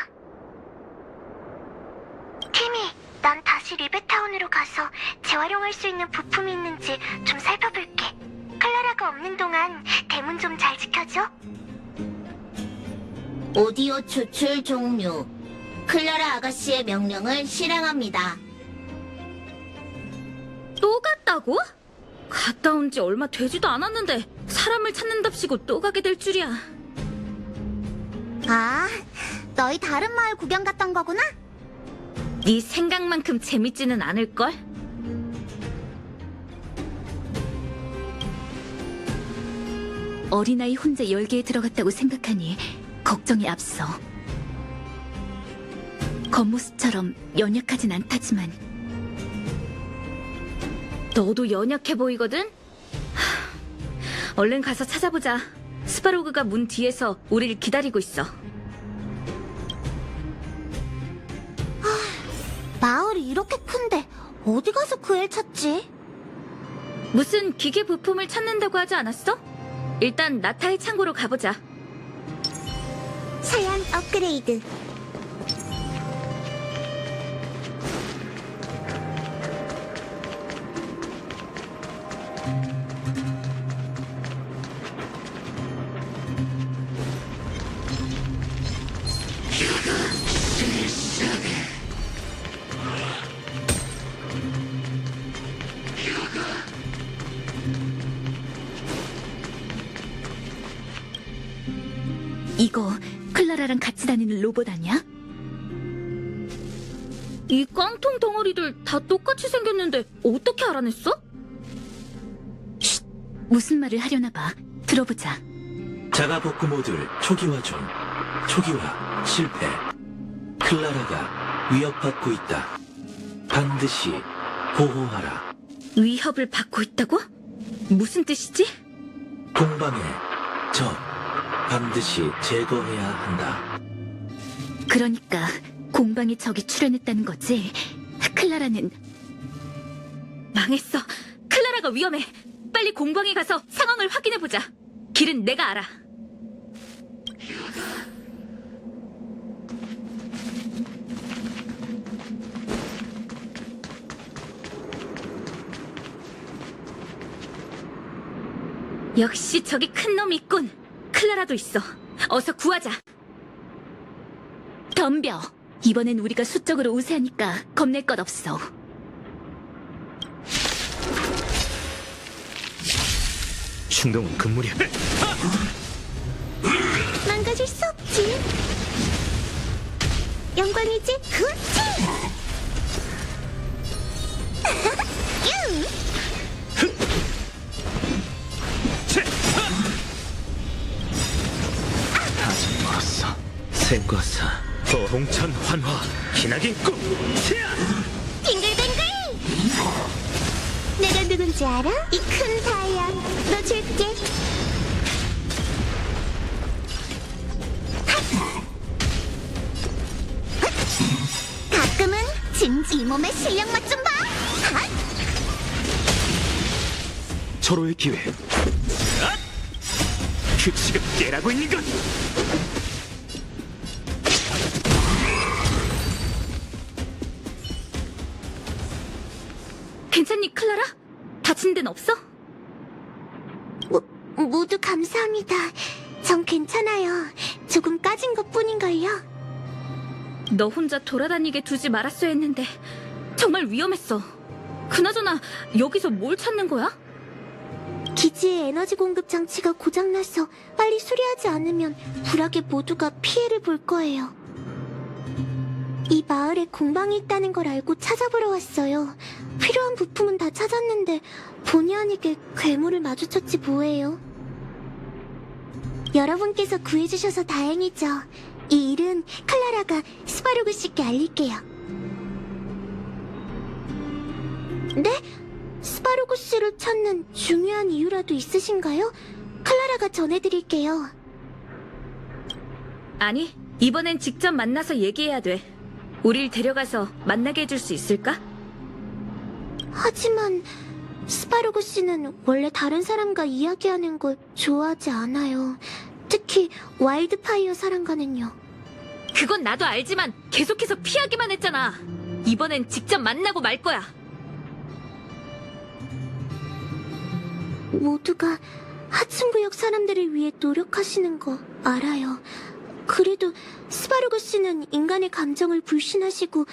티미, 난 다시 리베타운으로 가서 재활용할 수 있는 부품이 있는지 좀 살펴볼게. 클라라가 없는 동안 대문 좀 잘 지켜줘.
오디오 추출 종료. 클라라 아가씨의 명령을 실행합니다.
또 갔다고? 갔다 온 지 얼마 되지도 않았는데 사람을 찾는답시고 또 가게 될 줄이야.
아, 너희 다른 마을 구경 갔던 거구나?
네 생각만큼 재밌지는 않을걸?
어린아이 혼자 열기에 들어갔다고 생각하니 걱정이 앞서. 겉모습처럼 연약하진 않다지만
너도 연약해 보이거든? 얼른 가서 찾아보자. 스파로그가 문 뒤에서 우리를 기다리고 있어.
마을이 이렇게 큰데 어디 가서 그 애 찾지?
무슨 기계 부품을 찾는다고 하지 않았어? 일단 나타의 창고로 가보자.
사양 업그레이드.
이거 클라라랑 같이 다니는 로봇 아니야?
이 깡통 덩어리들 다 똑같이 생겼는데 어떻게 알아냈어?
무슨 말을 하려나 봐. 들어보자.
자가복구 모듈 초기화 중. 초기화 실패. 클라라가 위협받고 있다. 반드시 보호하라.
위협을 받고 있다고? 무슨 뜻이지?
공방의 적 반드시 제거해야 한다.
그러니까 공방에 적이 출현했다는 거지. 클라라는
망했어. 클라라가 위험해. 빨리 공방에 가서 상황을 확인해보자. 길은 내가 알아. 역시 저기 큰 놈이 있군. 클라라도 있어. 어서 구하자.
덤벼. 이번엔 우리가 수적으로 우세하니까 겁낼 것 없어.
충동은 금물이야.
망가질 수 없지. 영광이지? 그치?
아직 멀었어. 생과사, 동천 환화, 기나긴 꿈.
빙글빙글! 내가 누군지 알아? 이 큰 다이아 너 줄게. 가끔은 진지 이 몸의 실력 맛 좀 봐.
절호의 기회. 규칙을 깨라고 있는 것.
괜찮니, 클라라? 다친 데는 없어?
모두 감사합니다. 전 괜찮아요. 조금 까진 것 뿐인걸요.
너 혼자 돌아다니게 두지 말았어야 했는데 정말 위험했어. 그나저나 여기서 뭘 찾는 거야?
기지의 에너지 공급 장치가 고장나서 빨리 수리하지 않으면 불악의 모두가 피해를 볼 거예요. 이 마을에 공방이 있다는 걸 알고 찾아보러 왔어요. 필요한 부품은 다 찾았는데 본의 아니게 괴물을 마주쳤지 뭐예요. 여러분께서 구해주셔서 다행이죠. 이 일은 클라라가 스바루그 씨께 알릴게요. 네? 스바루그 스파로그 씨를 찾는 중요한 이유라도 있으신가요? 클라라가 전해드릴게요.
아니, 이번엔 직접 만나서 얘기해야 돼. 우릴 데려가서 만나게 해줄 수 있을까?
하지만 스파로그 씨는 원래 다른 사람과 이야기하는 걸 좋아하지 않아요. 특히 와일드파이어 사람과는요.
그건 나도 알지만 계속해서 피하기만 했잖아. 이번엔 직접 만나고 말 거야.
모두가 하층구역 사람들을 위해 노력하시는 거 알아요. 그래도 스바루그 씨는 인간의 감정을 불신하시고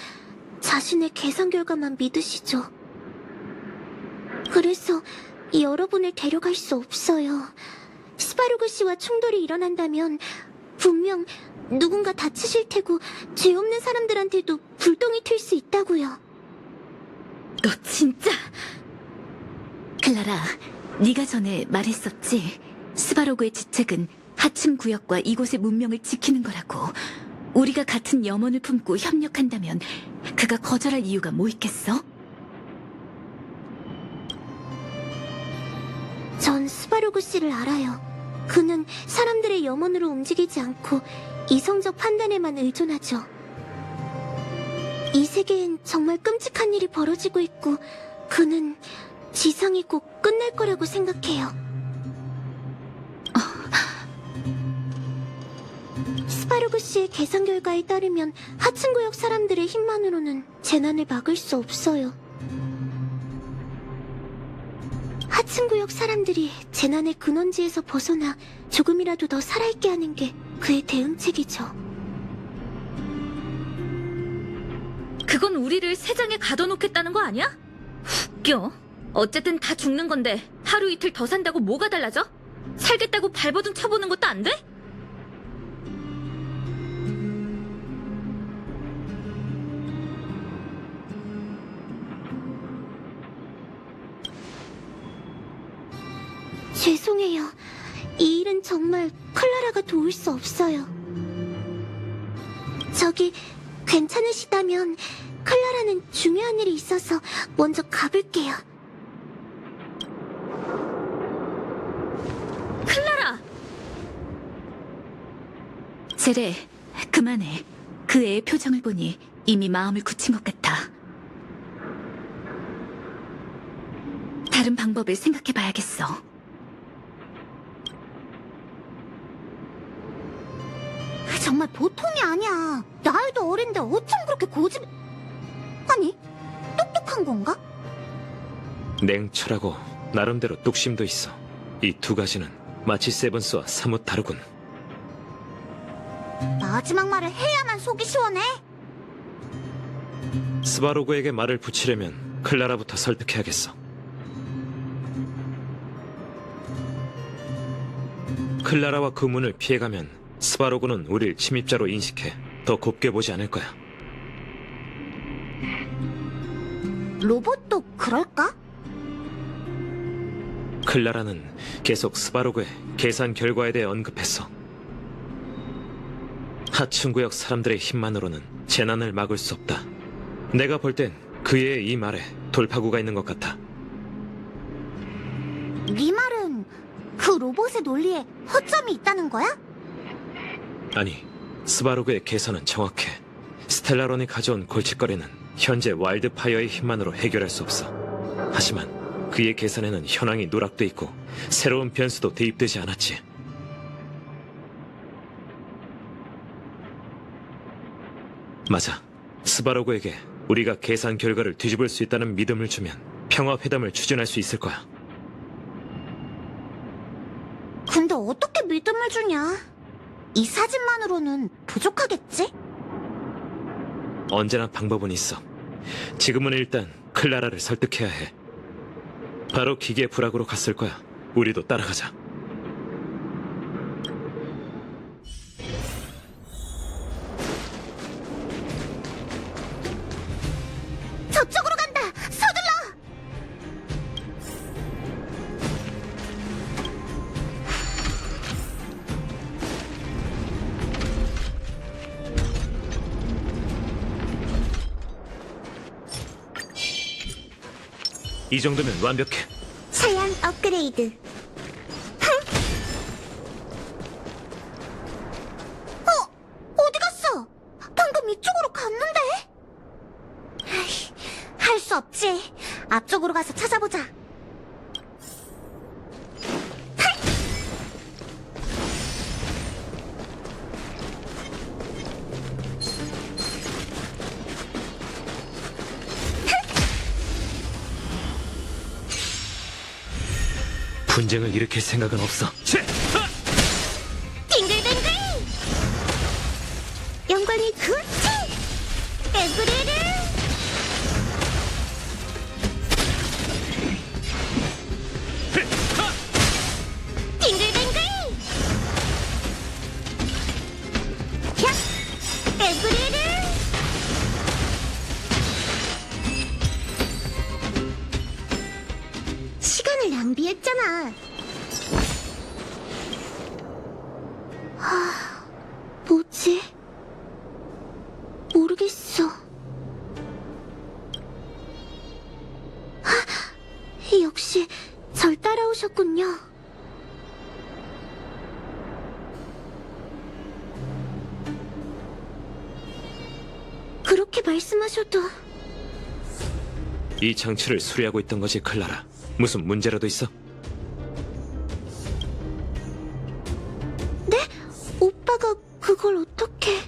자신의 계산 결과만 믿으시죠. 그래서 여러분을 데려갈 수 없어요. 스바루그 씨와 충돌이 일어난다면 분명 누군가 다치실 테고 죄 없는 사람들한테도 불똥이 튈 수 있다고요.
너 진짜...
클라라, 네가 전에 말했었지. 스바로그의 직책은 하층 구역과 이곳의 문명을 지키는 거라고. 우리가 같은 염원을 품고 협력한다면 그가 거절할 이유가 뭐 있겠어?
전 스바루그 씨를 알아요. 그는 사람들의 염원으로 움직이지 않고 이성적 판단에만 의존하죠. 이 세계엔 정말 끔찍한 일이 벌어지고 있고 그는 지상이 꼭 끝날 거라고 생각해요. 스바루그 씨의 계산 결과에 따르면 하층구역 사람들의 힘만으로는 재난을 막을 수 없어요. 하층구역 사람들이 재난의 근원지에서 벗어나 조금이라도 더 살아있게 하는 게 그의 대응책이죠.
그건 우리를 세장에 가둬놓겠다는 거 아니야? 웃겨. 어쨌든 다 죽는 건데 하루 이틀 더 산다고 뭐가 달라져? 살겠다고 발버둥 쳐보는 것도 안 돼?
죄송해요. 이 일은 정말 클라라가 도울 수 없어요. 저기 괜찮으시다면 클라라는 중요한 일이 있어서 먼저 가볼게요.
클라라!
제레, 그만해. 그 애의 표정을 보니 이미 마음을 굳힌 것 같아. 다른 방법을 생각해봐야겠어.
정말 보통이 아니야. 나이도 어린데 어쩜 그렇게 고집... 아니, 똑똑한 건가?
냉철하고 나름대로 뚝심도 있어. 이 두 가지는 마치 세븐스와 사뭇 다르군.
마지막 말을 해야만 속이 시원해.
스바로그에게 말을 붙이려면 클라라부터 설득해야겠어. 클라라와 그 문을 피해가면 스바로그는 우릴 침입자로 인식해 더 곱게 보지 않을 거야.
로봇도 그럴까?
클라라는 계속 스바로그의 계산 결과에 대해 언급했어. 하층구역 사람들의 힘만으로는 재난을 막을 수 없다. 내가 볼 땐 그의 이 말에 돌파구가 있는 것 같아.
네 말은 그 로봇의 논리에 허점이 있다는 거야?
아니, 스바로그의 계산은 정확해. 스텔라론이 가져온 골칫거리는 현재 와일드파이어의 힘만으로 해결할 수 없어. 하지만 그의 계산에는 현황이 누락돼 있고 새로운 변수도 대입되지 않았지. 맞아. 스바로그에게 우리가 계산 결과를 뒤집을 수 있다는 믿음을 주면 평화회담을 추진할 수 있을 거야.
근데 어떻게 믿음을 주냐? 이 사진만으로는 부족하겠지?
언제나 방법은 있어. 지금은 일단 클라라를 설득해야 해. 바로 기계 부락으로 갔을 거야. 우리도 따라가자.
저쪽으로 간다! 서둘러!
이 정도면 완벽해.
사양 업그레이드. 어디 갔어? 방금 이쪽으로 갔는데? 할 수 없지. 앞쪽으로 가서 찾아보자.
분쟁을 일으킬 생각은 없어.
빙글빙글! 영광이 굴치! 에브리를! 빙글빙글! 야! 에브리를! 시간을 낭비했잖아. 뭐지? 모르겠어. 역시 절 따라오셨군요. 그렇게 말씀하셔도
이 장치를 수리하고 있던 거지, 클라라. 무슨 문제라도 있어?
네? 오빠가 그걸 어떻게...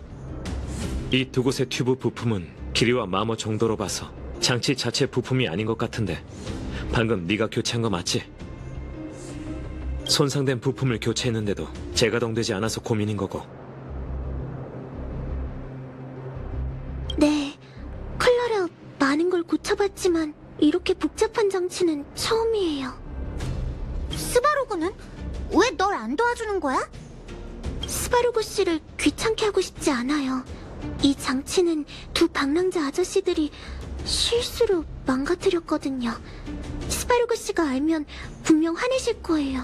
이 두 곳의 튜브 부품은 길이와 마모 정도로 봐서 장치 자체 부품이 아닌 것 같은데 방금 네가 교체한 거 맞지? 손상된 부품을 교체했는데도 재가동되지 않아서 고민인 거고.
네, 클라라 많은 걸 고쳐봤지만 이렇게 복잡한 장치는 처음이에요. 스바로그는 왜 널 안 도와주는 거야? 스바로그 씨를 귀찮게 하고 싶지 않아요. 이 장치는 두 방랑자 아저씨들이 실수로 망가뜨렸거든요. 스바로그 씨가 알면 분명 화내실 거예요.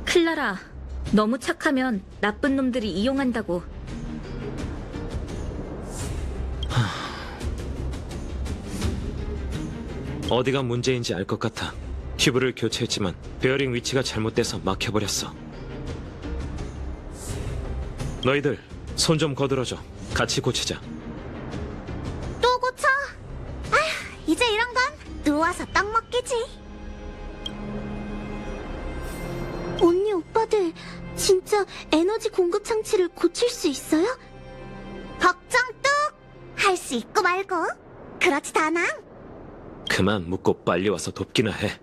클라라, 너무 착하면 나쁜 놈들이 이용한다고.
어디가 문제인지 알 것 같아. 튜브를 교체했지만 베어링 위치가 잘못돼서 막혀버렸어. 너희들 손 좀 거들어줘. 같이 고치자.
또 고쳐? 아휴, 이제 이런 건 누워서 떡 먹기지. 언니 오빠들 진짜 에너지 공급 장치를 고칠 수 있어요? 걱정 뚝! 할 수 있고 말고 그렇지도 않아?
그만 묻고 빨리 와서 돕기나 해.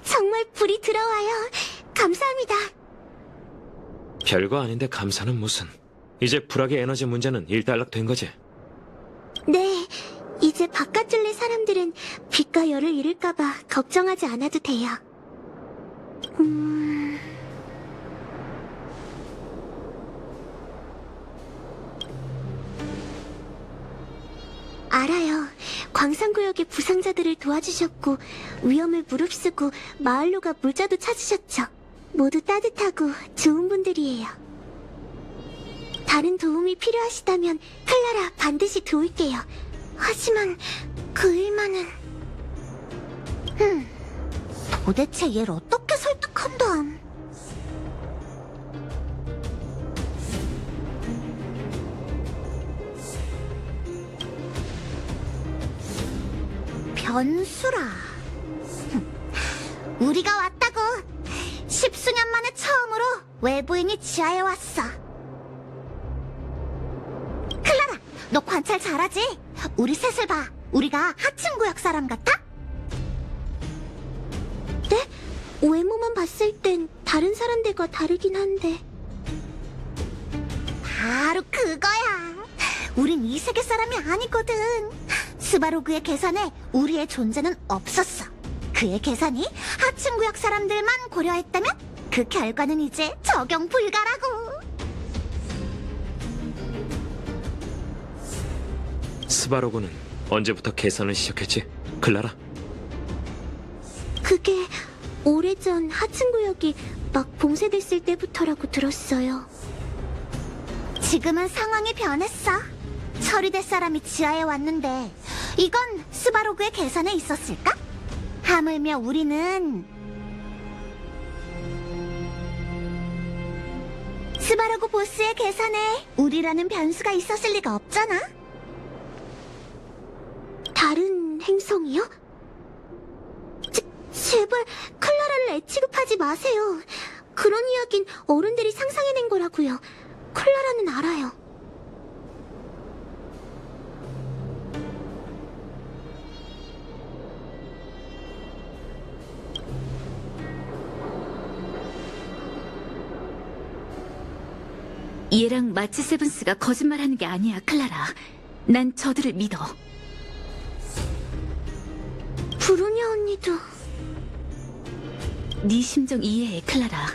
정말 불이 들어와요. 감사합니다.
별거 아닌데 감사는 무슨. 이제 불악의 에너지 문제는 일단락된 거지.
네, 이제 바깥줄래 사람들은 빛과 열을 잃을까봐 걱정하지 않아도 돼요. 알아요. 광산구역의 부상자들을 도와주셨고 위험을 무릅쓰고 마을로가 물자도 찾으셨죠. 모두 따뜻하고 좋은 분들이에요. 다른 도움이 필요하시다면 클라라 반드시 도울게요. 하지만 그 일만은... 도대체 얘를 어떻게 설득한담? 변수라. 우리가 왔다고. 10수년 만에 처음으로 외부인이 지하에 왔어. 클라라, 너 관찰 잘하지? 우리 셋을 봐. 우리가 하층 구역 사람 같아? 네? 외모만 봤을 땐 다른 사람들과 다르긴 한데. 바로 그거야. 우린 이 세계 사람이 아니거든. 스바로그의 계산에 우리의 존재는 없었어. 그의 계산이 하층 구역 사람들만 고려했다면 그 결과는 이제 적용 불가라고.
스바로그는 언제부터 계산을 시작했지? 클라라?
그게 오래전 하층구역이 막 봉쇄됐을 때부터라고 들었어요. 지금은 상황이 변했어. 처리될 사람이 지하에 왔는데 이건 스바로그의 계산에 있었을까? 하물며 우리는 스바로그 보스의 계산에 우리라는 변수가 있었을 리가 없잖아. 다른 행성이요? 제발 클라라를 애취급하지 마세요. 그런 이야긴 어른들이 상상해낸 거라고요. 클라라는 알아요.
얘랑 마치 세븐스가 거짓말하는 게 아니야, 클라라. 난 저들을 믿어.
브루냐 언니도
네 심정 이해해, 클라라.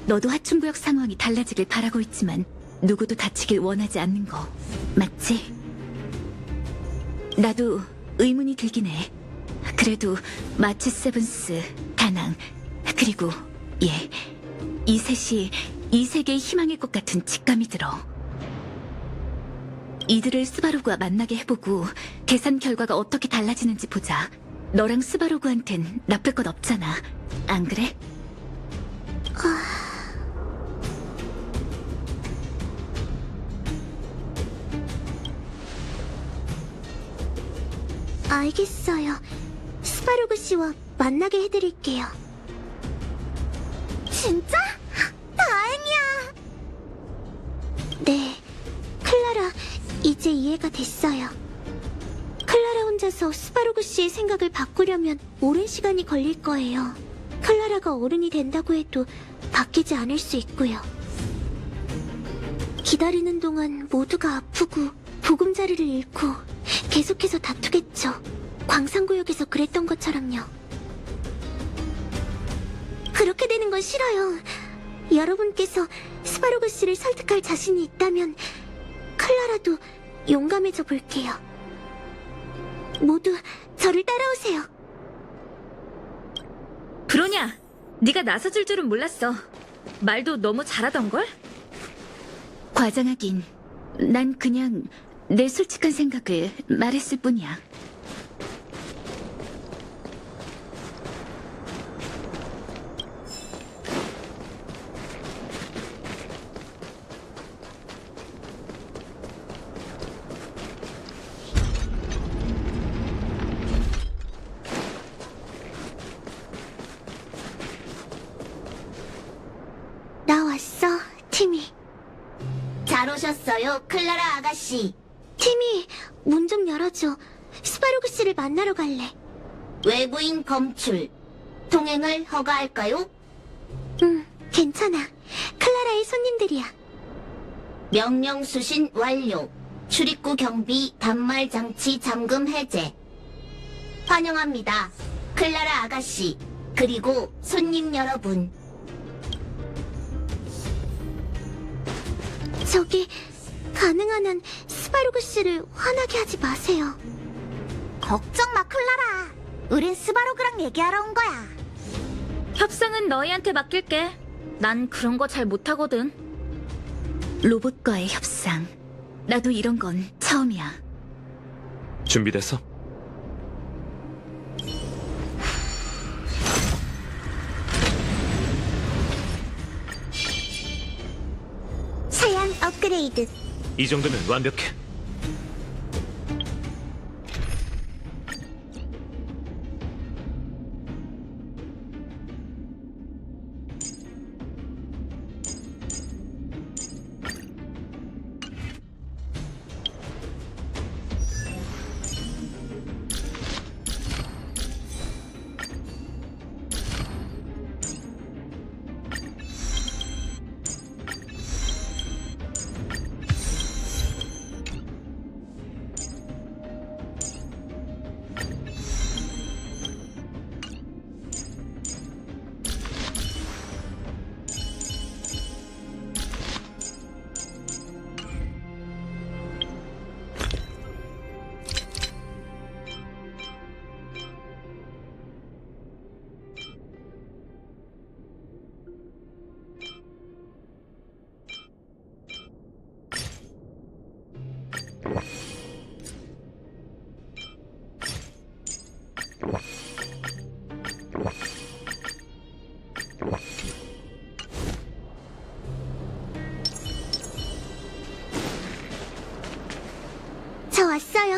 너도 하층구역 상황이 달라지길 바라고 있지만 누구도 다치길 원하지 않는 거 맞지? 나도 의문이 들긴 해. 그래도 마치 세븐스, 다낭, 그리고 얘, 이 셋이 이 세계의 희망일 것 같은 직감이 들어. 이들을 스바로그와 만나게 해보고 계산 결과가 어떻게 달라지는지 보자. 너랑 스바로그한텐 나쁠 것 없잖아. 안 그래?
알겠어요. 스바로그 씨와 만나게 해드릴게요. 진짜? 다행이야. 네, 클라라, 이제 이해가 됐어요. 클라라 혼자서 스바로그 씨의 생각을 바꾸려면 오랜 시간이 걸릴 거예요. 클라라가 어른이 된다고 해도 바뀌지 않을 수 있고요. 기다리는 동안 모두가 아프고 보금자리를 잃고 계속해서 다투겠죠. 광산구역에서 그랬던 것처럼요. 그렇게 되는 건 싫어요. 여러분께서 스바로그 씨를 설득할 자신이 있다면 클라라도 용감해져 볼게요. 모두 저를 따라오세요.
브로냐, 네가 나서줄 줄은 몰랐어. 말도 너무 잘하던걸?
과장하긴. 난 그냥 내 솔직한 생각을 말했을 뿐이야.
나 왔어, 티미.
잘 오셨어요, 클라라 아가씨.
티미, 문 좀 열어줘. 스바로그 씨를 만나러 갈래.
외부인 검출. 통행을 허가할까요?
응, 괜찮아. 클라라의 손님들이야.
명령 수신 완료. 출입구 경비 단말 장치 잠금 해제. 환영합니다. 클라라 아가씨, 그리고 손님 여러분.
저기, 가능한 한 스바로그 씨를 화나게 하지 마세요. 걱정 마, 클라라. 우린 스바로그랑 얘기하러 온 거야.
협상은 너희한테 맡길게. 난 그런 거 잘 못하거든.
로봇과의 협상. 나도 이런 건 처음이야.
준비됐어?
사양 업그레이드.
이 정도면 완벽해.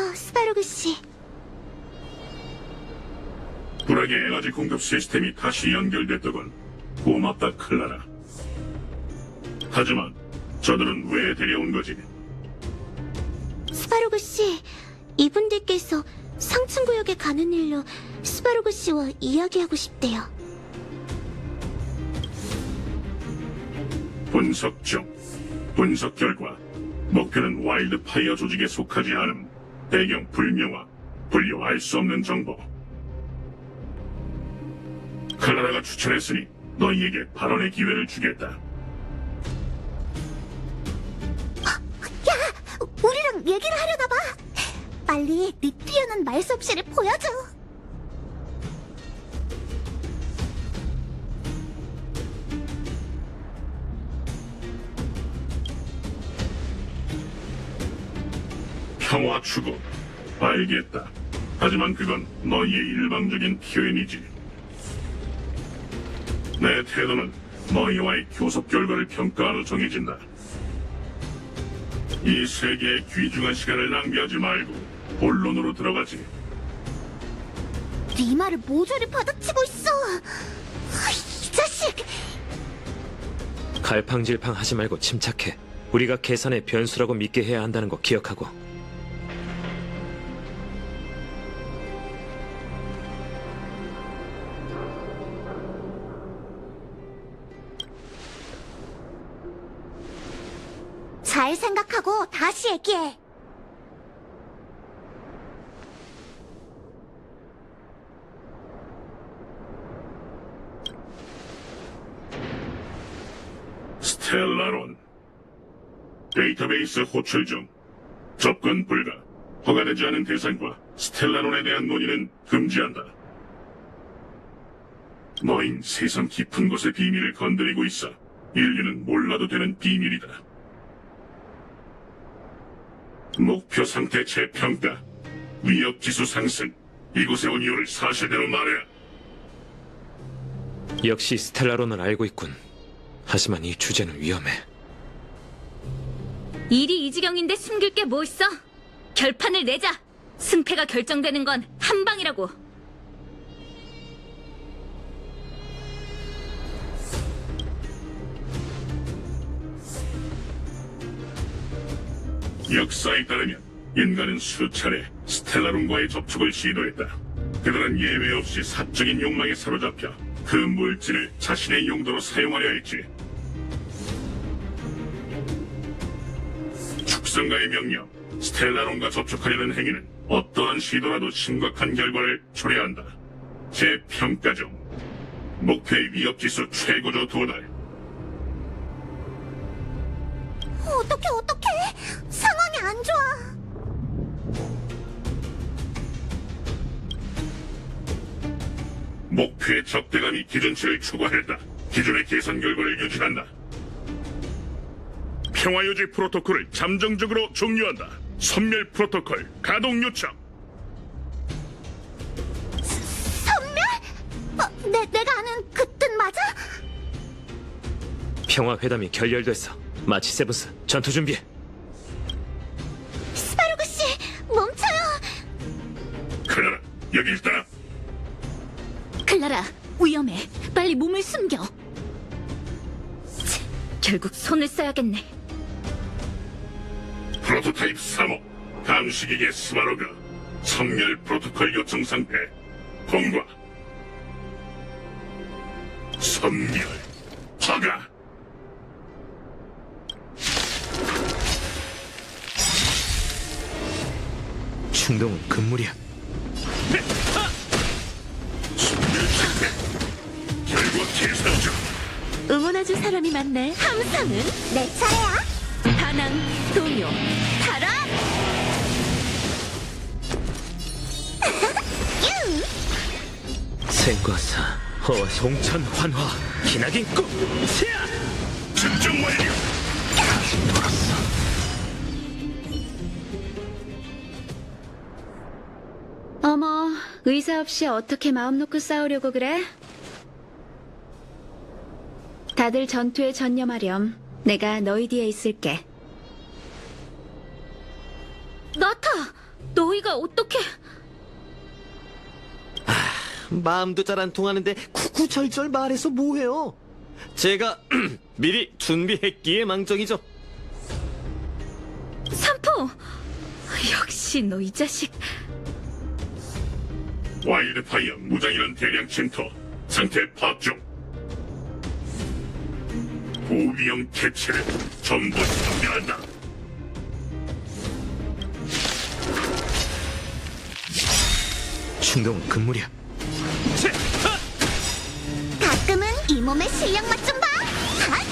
고마워요, 스바루그 씨.
불악의 에너지 공급 시스템이 다시 연결됐더군. 고맙다, 클라라. 하지만 저들은 왜 데려온 거지?
스바루그 씨, 이분들께서 상층구역에 가는 일로 스바루그 씨와 이야기하고 싶대요.
분석 중. 분석 결과 목표는 와일드 파이어 조직에 속하지 않음. 배경 불명화. 분류 알 수 없는 정보. 클라라가 추천했으니 너희에게 발언의 기회를 주겠다.
우리랑 얘기를 하려나 봐. 빨리 네 뛰어난 말솜씨를 보여줘.
평화 추구. 알겠다. 하지만 그건 너희의 일방적인 표현이지. 내 태도는 너희와의 교섭 결과를 평가하러 정해진다. 이 세계의 귀중한 시간을 낭비하지 말고 본론으로 들어가지.
네 말을 모조리 받아치고 있어. 이 자식!
갈팡질팡 하지 말고 침착해. 우리가 계산의 변수라고 믿게 해야 한다는 거 기억하고.
잘 생각하고 다시 얘기해.
스텔라론. 데이터베이스 호출 중. 접근 불가. 허가되지 않은 대상과 스텔라론에 대한 논의는 금지한다. 너흰 세상 깊은 곳의 비밀을 건드리고 있어. 인류는 몰라도 되는 비밀이다. 목표 상태 재평가. 위협지수 상승. 이곳에 온 이유를 사실대로 말해.
역시 스텔라론을 알고 있군. 하지만 이 주제는 위험해.
일이 이 지경인데 숨길 게 뭐 있어? 결판을 내자. 승패가 결정되는 건 한 방이라고.
역사에 따르면 인간은 수차례 스텔라론과의 접촉을 시도했다. 그들은 예외 없이 사적인 욕망에 사로잡혀 그 물질을 자신의 용도로 사용하려 했지. 축성가의 명령, 스텔라론과 접촉하려는 행위는 어떠한 시도라도 심각한 결과를 초래한다. 재평가 중. 목표의 위협지수 최고조 도달.
어떡해. 상황이 안 좋아.
목표의 적대감이 기준치를 초과했다. 기존의 계산 결과를 유지한다. 평화유지 프로토콜을 잠정적으로 종료한다. 선멸 프로토콜 가동 요청.
선멸? 내가 아는 그 뜻 맞아?
평화회담이 결렬됐어. 마치 세븐스, 전투 준비해.
스바루그 씨, 멈춰요.
클라라, 여길 따라.
클라라, 위험해. 빨리 몸을 숨겨.
결국 손을 써야겠네.
프로토타입 3호 감시기계 스바로가 선멸 프로토콜 요청 상태. 통과. 선멸 허가.
충동은 금물이야.
선멸 상태. 결과 계산 중.
응원해줄 사람이 많네.
함선은 내 차례야.
다낭, 동요, 타라!
생과사, 허와 송천 환화, 기나긴 꿈, 세야!
측정 완료.
다시 돌았어.
어머, 의사 없이 어떻게 마음 놓고 싸우려고 그래? 다들 전투에 전념하렴. 내가 너희 뒤에 있을게.
나타! 너 너희가 어떻게...
마음도 잘 안 통하는데 구구절절 말해서 뭐해요? 제가 미리 준비했기에 망정이죠.
삼포! 역시 너 이 자식...
와일드파이어 무장이란 대량 챔터 상태 파악 중. 고위험 개체를 전부 섬멸한다.
충동은 금물이야.
가끔은 이 몸의 실력 맛 좀 봐. 핫!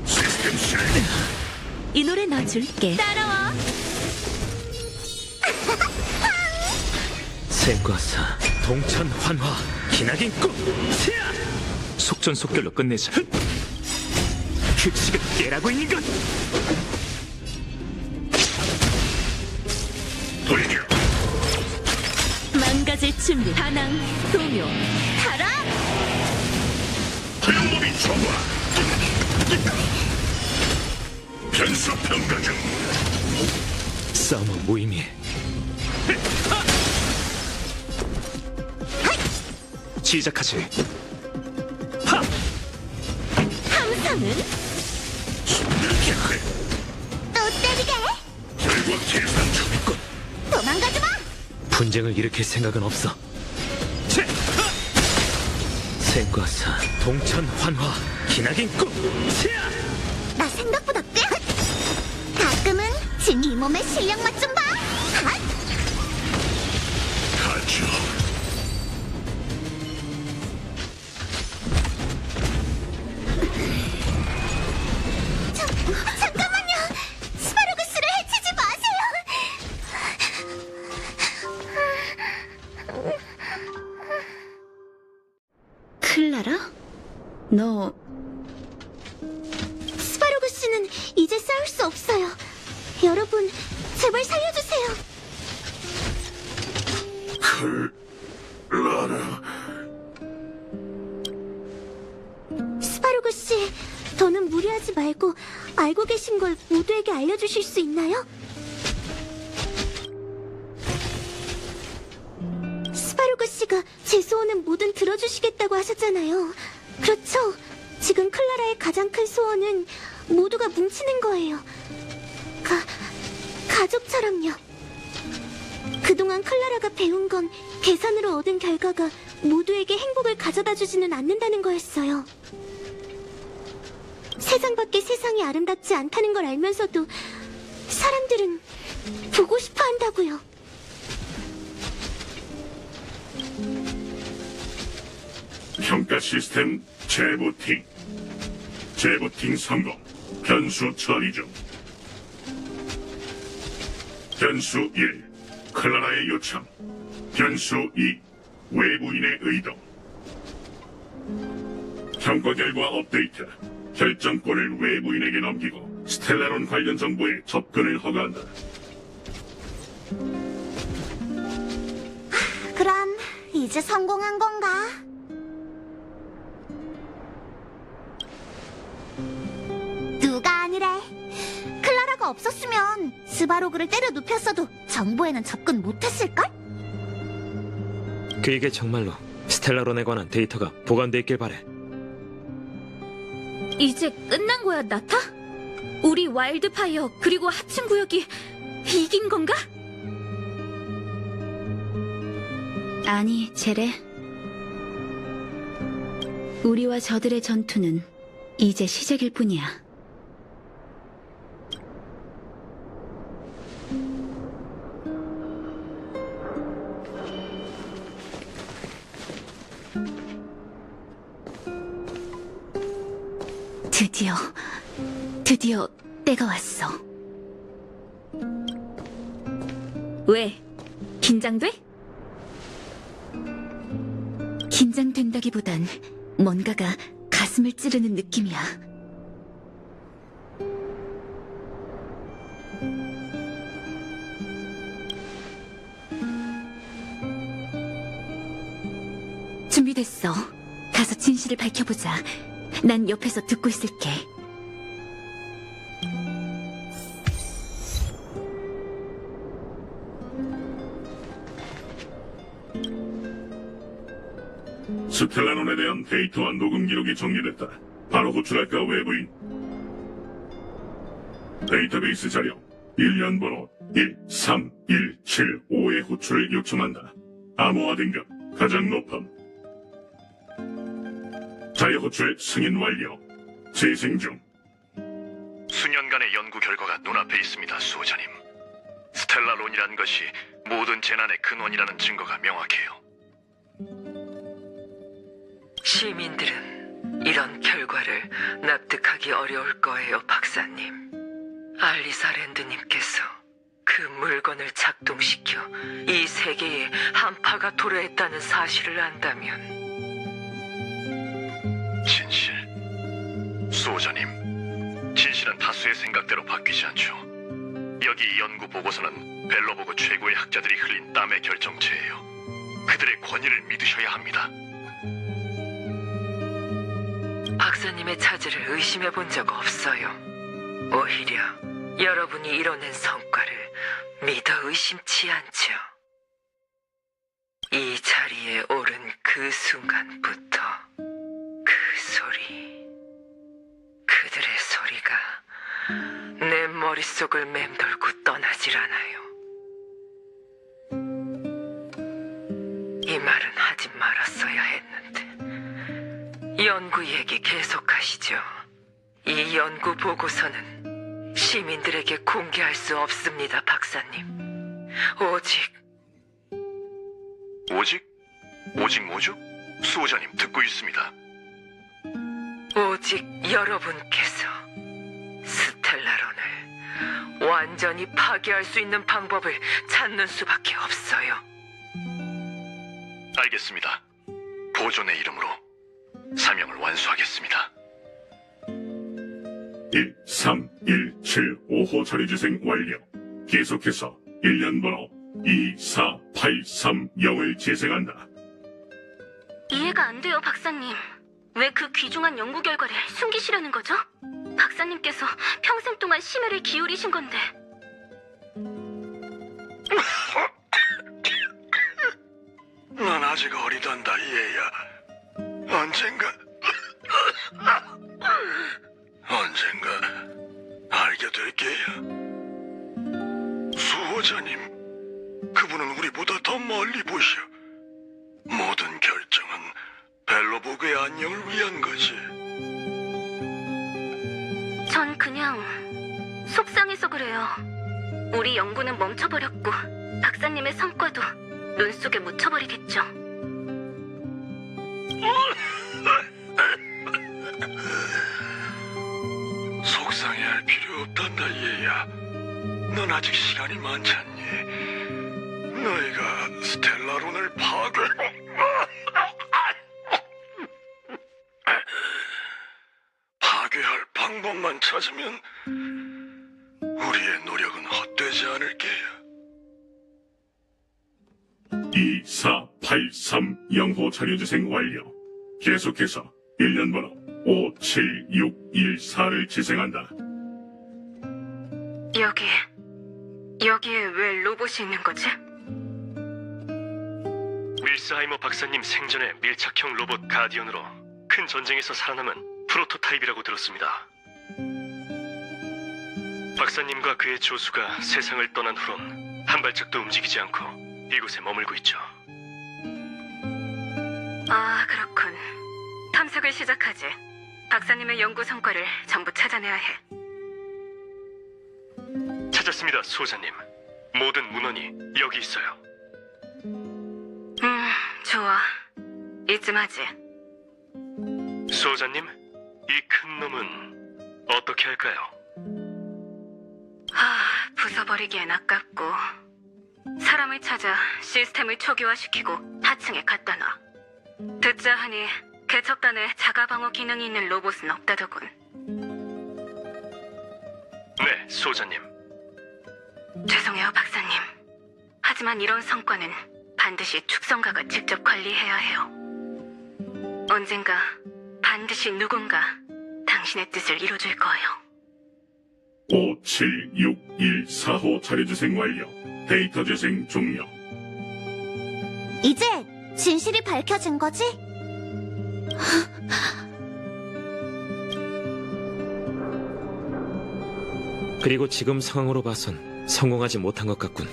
시스템 실행.
이 노래 넣어줄게.
따라와!
생과사
동천 환화 기나긴 꿈.
속전속결로 끝내자.
규칙을 깨라고 있는 것.
돌려.
망가질 준비. 반항, 동요.
가라!
소용돌이 정화. 변수 평가 중.
싸움은 무의미해.
시작하지.
함성은
숙멸
또 때리게.
결과 계산 중.
도망가지 마.
분쟁을 일으킬 생각은 없어. 생과사 동천 환화 기나긴 꿈.
나 생각보다 꽤. 가끔은 진 이 몸의 실력 맛 좀 봐. 핫!
가죠.
잠깐만요. 스파로그스를 해치지 마세요.
클라라? 너
스파로그스는 이제 싸울 수 없어요. 여러분, 제발 살려주세요.
클라라.
스파로그 씨, 더는 무리하지 말고 알고 계신 걸 모두에게 알려주실 수 있나요? 스파로그 씨가 제 소원은 뭐든 들어주시겠다고 하셨잖아요. 그렇죠? 지금 클라라의 가장 큰 소원은 모두가 뭉치는 거예요. 가족처럼요. 그동안 클라라가 배운 건 계산으로 얻은 결과가 모두에게 행복을 가져다 주지는 않는다는 거였어요. 세상 밖의 세상이 아름답지 않다는 걸 알면서도 사람들은 보고 싶어 한다고요.
평가 시스템 재부팅. 재부팅 성공. 변수 처리 중. 변수 1. 클라라의 요청. 변수 2. 외부인의 의도. 평가 결과 업데이트. 결정권을 외부인에게 넘기고 스텔라론 관련 정보에 접근을 허가한다.
그럼 이제 성공한 건가? 누가 아니래. 클라라가 없었으면 스바로그를 때려 눕혔어도 정보에는 접근 못했을걸?
그에게 정말로 스텔라론에 관한 데이터가 보관돼 있길 바래.
이제 끝난 거야, 나타? 우리 와일드파이어 그리고 하층 구역이 이긴 건가?
아니, 제레. 우리와 저들의 전투는 이제 시작일 뿐이야. 드디어 때가 왔어.
왜? 긴장돼?
긴장된다기보단 뭔가가 가슴을 찌르는 느낌이야. 준비됐어. 가서 진실을 밝혀보자. 난 옆에서 듣고 있을게.
스텔라논에 대한 데이터와 녹음 기록이 정리됐다. 바로 호출할까, 외부인? 데이터베이스 자료 1년 번호 13175의 호출을 요청한다. 암호화 등급 가장 높음. 자료 호출 승인 완료. 재생 중.
수년간의 연구 결과가 눈앞에 있습니다, 수호자님. 스텔라론이라는 것이 모든 재난의 근원이라는 증거가 명확해요.
시민들은 이런 결과를 납득하기 어려울 거예요, 박사님. 알리사랜드님께서 그 물건을 작동시켜 이 세계에 한파가 도래했다는 사실을 안다면
진실. 수호자님, 진실은 다수의 생각대로 바뀌지 않죠. 여기 이 연구 보고서는 벨로보그 최고의 학자들이 흘린 땀의 결정체예요. 그들의 권위를 믿으셔야 합니다.
박사님의 자질을 의심해 본 적 없어요. 오히려 여러분이 이뤄낸 성과를 믿어 의심치 않죠. 이 자리에 오른 그 순간부터 그 소리, 그들의 소리가 내 머릿속을 맴돌고 떠나질 않아요. 이 말은 하지 말았어야 했는데. 연구 얘기 계속하시죠. 이 연구 보고서는 시민들에게 공개할 수 없습니다, 박사님.
오직 뭐죠? 수호자님 듣고 있습니다.
오직 여러분께서 스텔라론을 완전히 파괴할 수 있는 방법을 찾는 수밖에 없어요.
알겠습니다. 보존의 이름으로 사명을 완수하겠습니다.
13175호 자료재생 완료. 계속해서 1년 번호 24830을 재생한다.
이해가 안 돼요, 박사님. 왜 그 귀중한 연구 결과를 숨기시려는 거죠? 박사님께서 평생 동안 심혈을 기울이신 건데.
난 아직 어리단다, 얘야. 언젠가 알게 될 게야. 수호자님, 그분은 우리보다 더 멀리 보셔. 모든 결정은 벨로보그의 안녕을 위한 거지.
전 그냥 속상해서 그래요. 우리 연구는 멈춰버렸고 박사님의 성과도 눈 속에 묻혀버리겠죠.
속상해할 필요 없단다, 얘야. 넌 아직 시간이 많잖니. 너희가 스텔라론을 파괴할 방법만 찾으면 우리의 노력은 헛되지 않을 게야.
24830호 자료재생 완료. 계속해서 1년 번호 57614를 재생한다.
여기에 왜 로봇이 있는 거지?
밀스하이머 박사님 생전에 밀착형 로봇 가디언으로 큰 전쟁에서 살아남은 프로토타입이라고 들었습니다. 박사님과 그의 조수가 세상을 떠난 후론 한 발짝도 움직이지 않고 이곳에 머물고 있죠.
아, 그렇군. 탐색을 시작하지. 박사님의 연구 성과를 전부 찾아내야 해.
찾았습니다, 수호자님. 모든 문헌이 여기 있어요.
좋아. 이쯤 하지.
수호자님, 이 큰 놈은 어떻게 할까요?
부숴버리기엔 아깝고 사람을 찾아 시스템을 초기화시키고 하층에 갖다 놔. 듣자 하니 개척단에 자가방어 기능이 있는 로봇은 없다더군.
네, 수호자님.
죄송해요, 박사님. 하지만 이런 성과는 반드시 축성가가 직접 관리해야 해요. 언젠가 반드시 누군가 당신의 뜻을 이뤄줄 거예요.
57614호 자료재생 완료. 데이터 재생 종료.
이제 진실이 밝혀진 거지?
그리고 지금 상황으로 봐선 성공하지 못한 것 같군.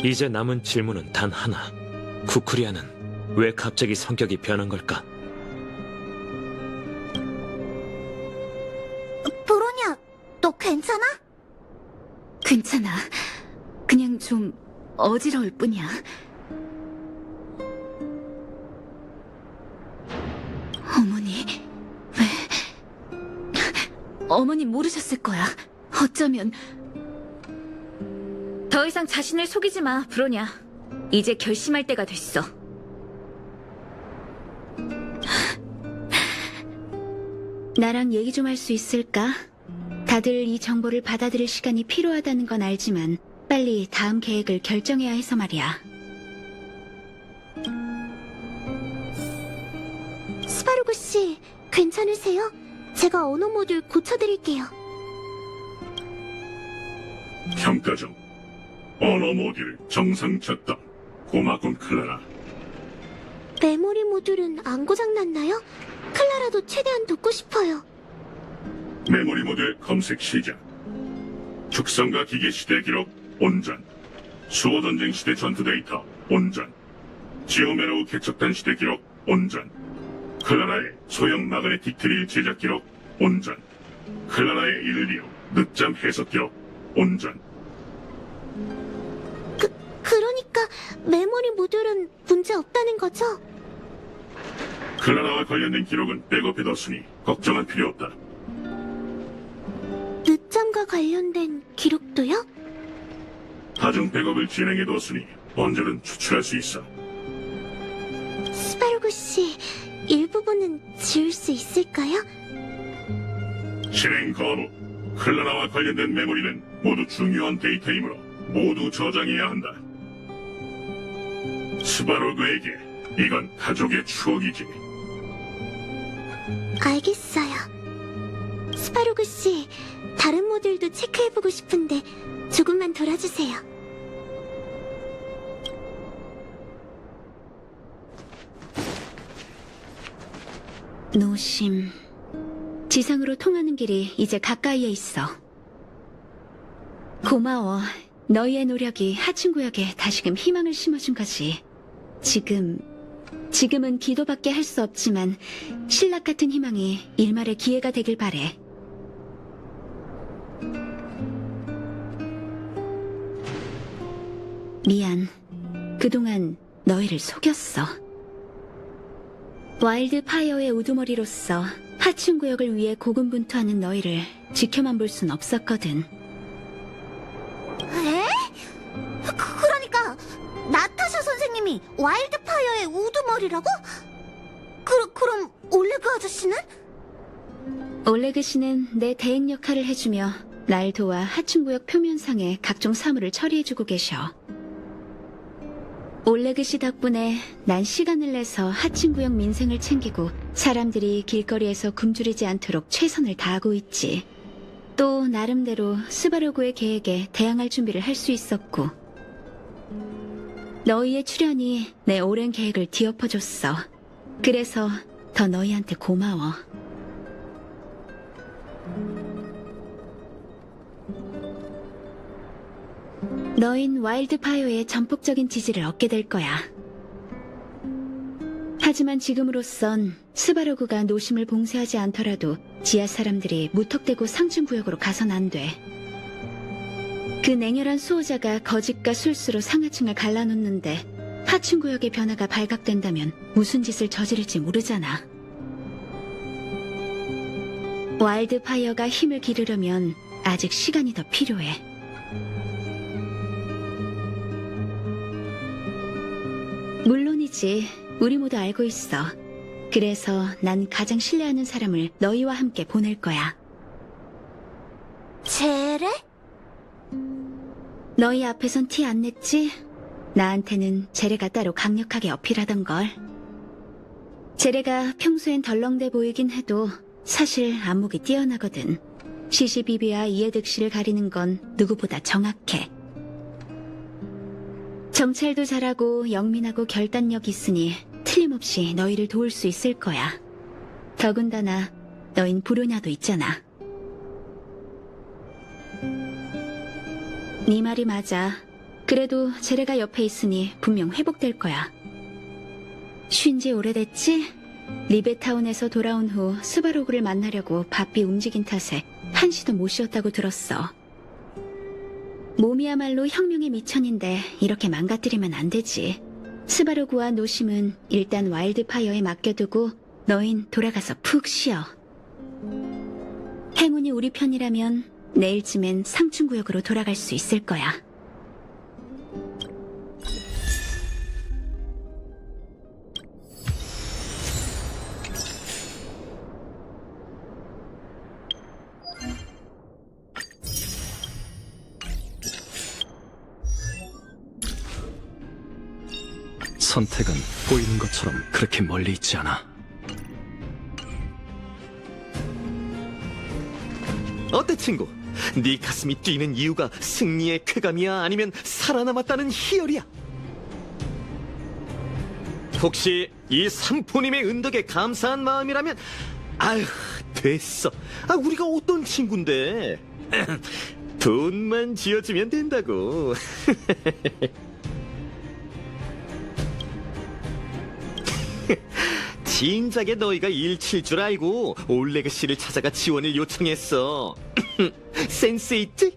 이제 남은 질문은 단 하나. 쿠쿠리아는 왜 갑자기 성격이 변한 걸까?
브로냐, 너 괜찮아?
괜찮아. 그냥 좀 어지러울 뿐이야. 어머니, 왜? 어머니 모르셨을 거야. 어쩌면...
더 이상 자신을 속이지 마, 브로냐. 이제 결심할 때가 됐어.
나랑 얘기 좀 할 수 있을까? 다들 이 정보를 받아들일 시간이 필요하다는 건 알지만 빨리 다음 계획을 결정해야 해서 말이야.
스바루그 씨, 괜찮으세요? 제가 언어 모듈 고쳐드릴게요.
평가 중. 언어 모듈 정상 작동. 고맙군, 클라라.
메모리 모듈은 안 고장났나요? 클라라도 최대한 돕고 싶어요.
메모리 모듈 검색 시작. 축성과 기계 시대 기록 온전. 수호 전쟁 시대 전투 데이터 온전. 지오메로우 개척단 시대 기록 온전. 클라라의 소형 마그네틱 드릴 제작 기록 온전. 클라라의 일리오 늦잠 해석 기록 온전.
그러니까 메모리 모듈은 문제 없다는 거죠?
클라라와 관련된 기록은 백업해뒀으니 걱정할 필요 없다.
늦잠과 관련된 기록도요?
다중 백업을 진행해뒀으니 언제든 추출할 수 있어.
스바루그 씨, 일부분은 지울 수 있을까요?
실행 거부. 클라라와 관련된 메모리는 모두 중요한 데이터이므로 모두 저장해야 한다. 스바로그에게 이건 가족의 추억이지.
알겠어요. 스바루그 씨, 다른 모듈도 체크해보고 싶은데 조금만 돌아주세요.
노심. 지상으로 통하는 길이 이제 가까이에 있어. 고마워. 너희의 노력이 하층구역에 다시금 희망을 심어준 거지. 지금은 기도밖에 할 수 없지만 신락 같은 희망이 일말의 기회가 되길 바래. 미안. 그동안 너희를 속였어. 와일드 파이어의 우두머리로서 하층구역을 위해 고군분투하는 너희를 지켜만 볼 순 없었거든.
에? 그러니까 나타샤 선생님이 와일드파이어의 우두머리라고? 그럼 올레그 아저씨는?
올레그 씨는 내 대행 역할을 해주며 날 도와 하층구역 표면상의 각종 사물을 처리해주고 계셔. 올레그 씨 덕분에 난 시간을 내서 하층구역 민생을 챙기고 사람들이 길거리에서 굶주리지 않도록 최선을 다하고 있지. 또 나름대로 스바루그의 계획에 대항할 준비를 할 수 있었고, 너희의 출연이 내 오랜 계획을 뒤엎어줬어. 그래서 더 너희한테 고마워. 너흰 와일드파이어의 전폭적인 지지를 얻게 될 거야. 하지만 지금으로선 스바루그가 노심을 봉쇄하지 않더라도 지하 사람들이 무턱대고 상층구역으로 가선 안 돼. 그 냉혈한 수호자가 거짓과 술수로 상하층을 갈라놓는데 하층구역의 변화가 발각된다면 무슨 짓을 저지를지 모르잖아. 와일드파이어가 힘을 기르려면 아직 시간이 더 필요해. 물론이지. 우리 모두 알고 있어. 그래서 난 가장 신뢰하는 사람을 너희와 함께 보낼 거야.
제레?
너희 앞에선 티 안 냈지? 나한테는 제레가 따로 강력하게 어필하던걸. 제레가 평소엔 덜렁대 보이긴 해도 사실 안목이 뛰어나거든. 시시비비와 이해득실을 가리는 건 누구보다 정확해. 정찰도 잘하고 영민하고 결단력 있으니 틀림없이 너희를 도울 수 있을 거야. 더군다나 너흰 불효냐도 있잖아. 네 말이 맞아. 그래도 제레가 옆에 있으니 분명 회복될 거야. 쉰 지 오래됐지? 리베타운에서 돌아온 후 스바로그를 만나려고 바삐 움직인 탓에 한시도 못 쉬었다고 들었어. 몸이야말로 혁명의 미천인데 이렇게 망가뜨리면 안 되지. 스바로그와 노심은 일단 와일드파이어에 맡겨두고 너흰 돌아가서 푹 쉬어. 행운이 우리 편이라면 내일쯤엔 상층구역으로 돌아갈 수 있을 거야.
선택은 보이는 것처럼 그렇게 멀리 있지 않아.
어때 친구? 네 가슴이 뛰는 이유가 승리의 쾌감이야? 아니면 살아남았다는 희열이야? 혹시 이 삼포님의 은덕에 감사한 마음이라면 아휴 됐어. 우리가 어떤 친군데. 돈만 쥐어주면 된다고. 진작에 너희가 일칠 줄 알고 올레그씨를 찾아가 지원을 요청했어. 센스 있지?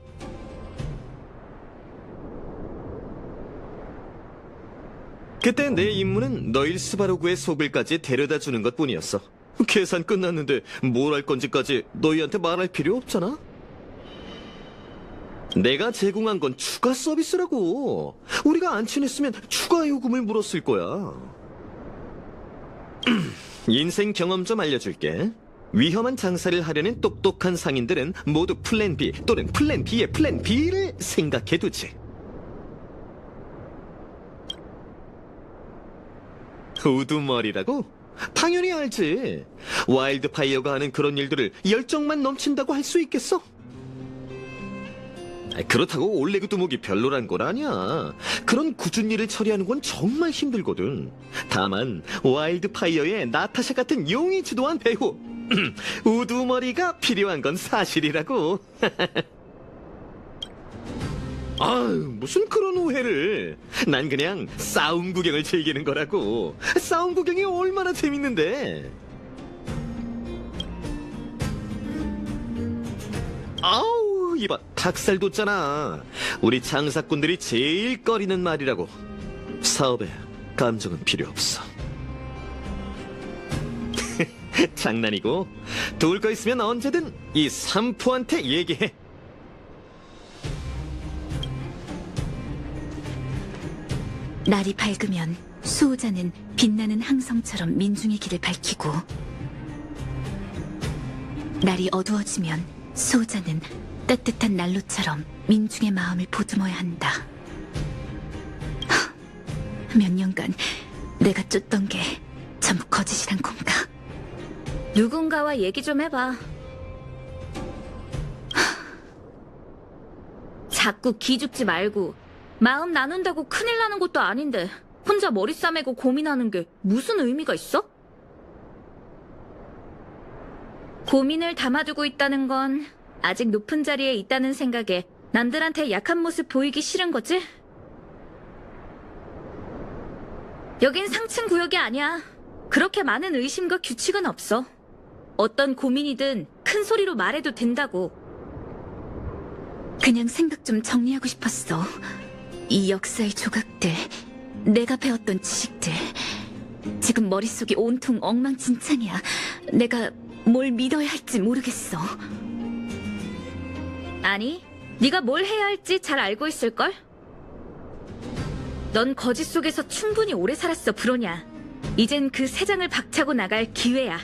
그때 내 임무는 너희 스바로그의 속을까지 데려다 주는 것뿐이었어. 계산 끝났는데 뭘 할 건지까지 너희한테 말할 필요 없잖아. 내가 제공한 건 추가 서비스라고. 우리가 안 친했으면 추가 요금을 물었을 거야. 인생 경험 좀 알려줄게. 위험한 장사를 하려는 똑똑한 상인들은 모두 플랜 B 또는 플랜 B의 플랜 B를 생각해두지. 우두머리라고? 당연히 알지. 와일드파이어가 하는 그런 일들을 열정만 넘친다고 할 수 있겠어? 그렇다고 올레그 두목이 별로란 건 아니야. 그런 굳은 일을 처리하는 건 정말 힘들거든. 다만 와일드파이어에 나타샤 같은 용이 주도한 배후 우두머리가 필요한 건 사실이라고. 무슨 그런 오해를. 난 그냥 싸움 구경을 즐기는 거라고. 싸움 구경이 얼마나 재밌는데. 아우 이봐 닭살 돋잖아. 우리 장사꾼들이 제일 꺼리는 말이라고. 사업에 감정은 필요 없어. 장난이고 도울 거 있으면 언제든 이 삼포한테 얘기해.
날이 밝으면 수호자는 빛나는 항성처럼 민중의 길을 밝히고, 날이 어두워지면 수호자는 따뜻한 난로처럼 민중의 마음을 보듬어야 한다. 몇 년간 내가 쫓던 게 전부 거짓이란 건가?
누군가와 얘기 좀 해봐. 자꾸 기죽지 말고. 마음 나눈다고 큰일 나는 것도 아닌데 혼자 머리 싸매고 고민하는 게 무슨 의미가 있어? 고민을 담아두고 있다는 건 아직 높은 자리에 있다는 생각에 남들한테 약한 모습 보이기 싫은 거지? 여긴 상층 구역이 아니야. 그렇게 많은 의심과 규칙은 없어. 어떤 고민이든 큰 소리로 말해도 된다고.
그냥 생각 좀 정리하고 싶었어. 이 역사의 조각들, 내가 배웠던 지식들, 지금 머릿속이 온통 엉망진창이야. 내가 뭘 믿어야 할지 모르겠어.
아니, 네가 뭘 해야 할지 잘 알고 있을걸? 넌 거짓 속에서 충분히 오래 살았어, 브로냐. 이젠 그 새 장을 박차고 나갈 기회야.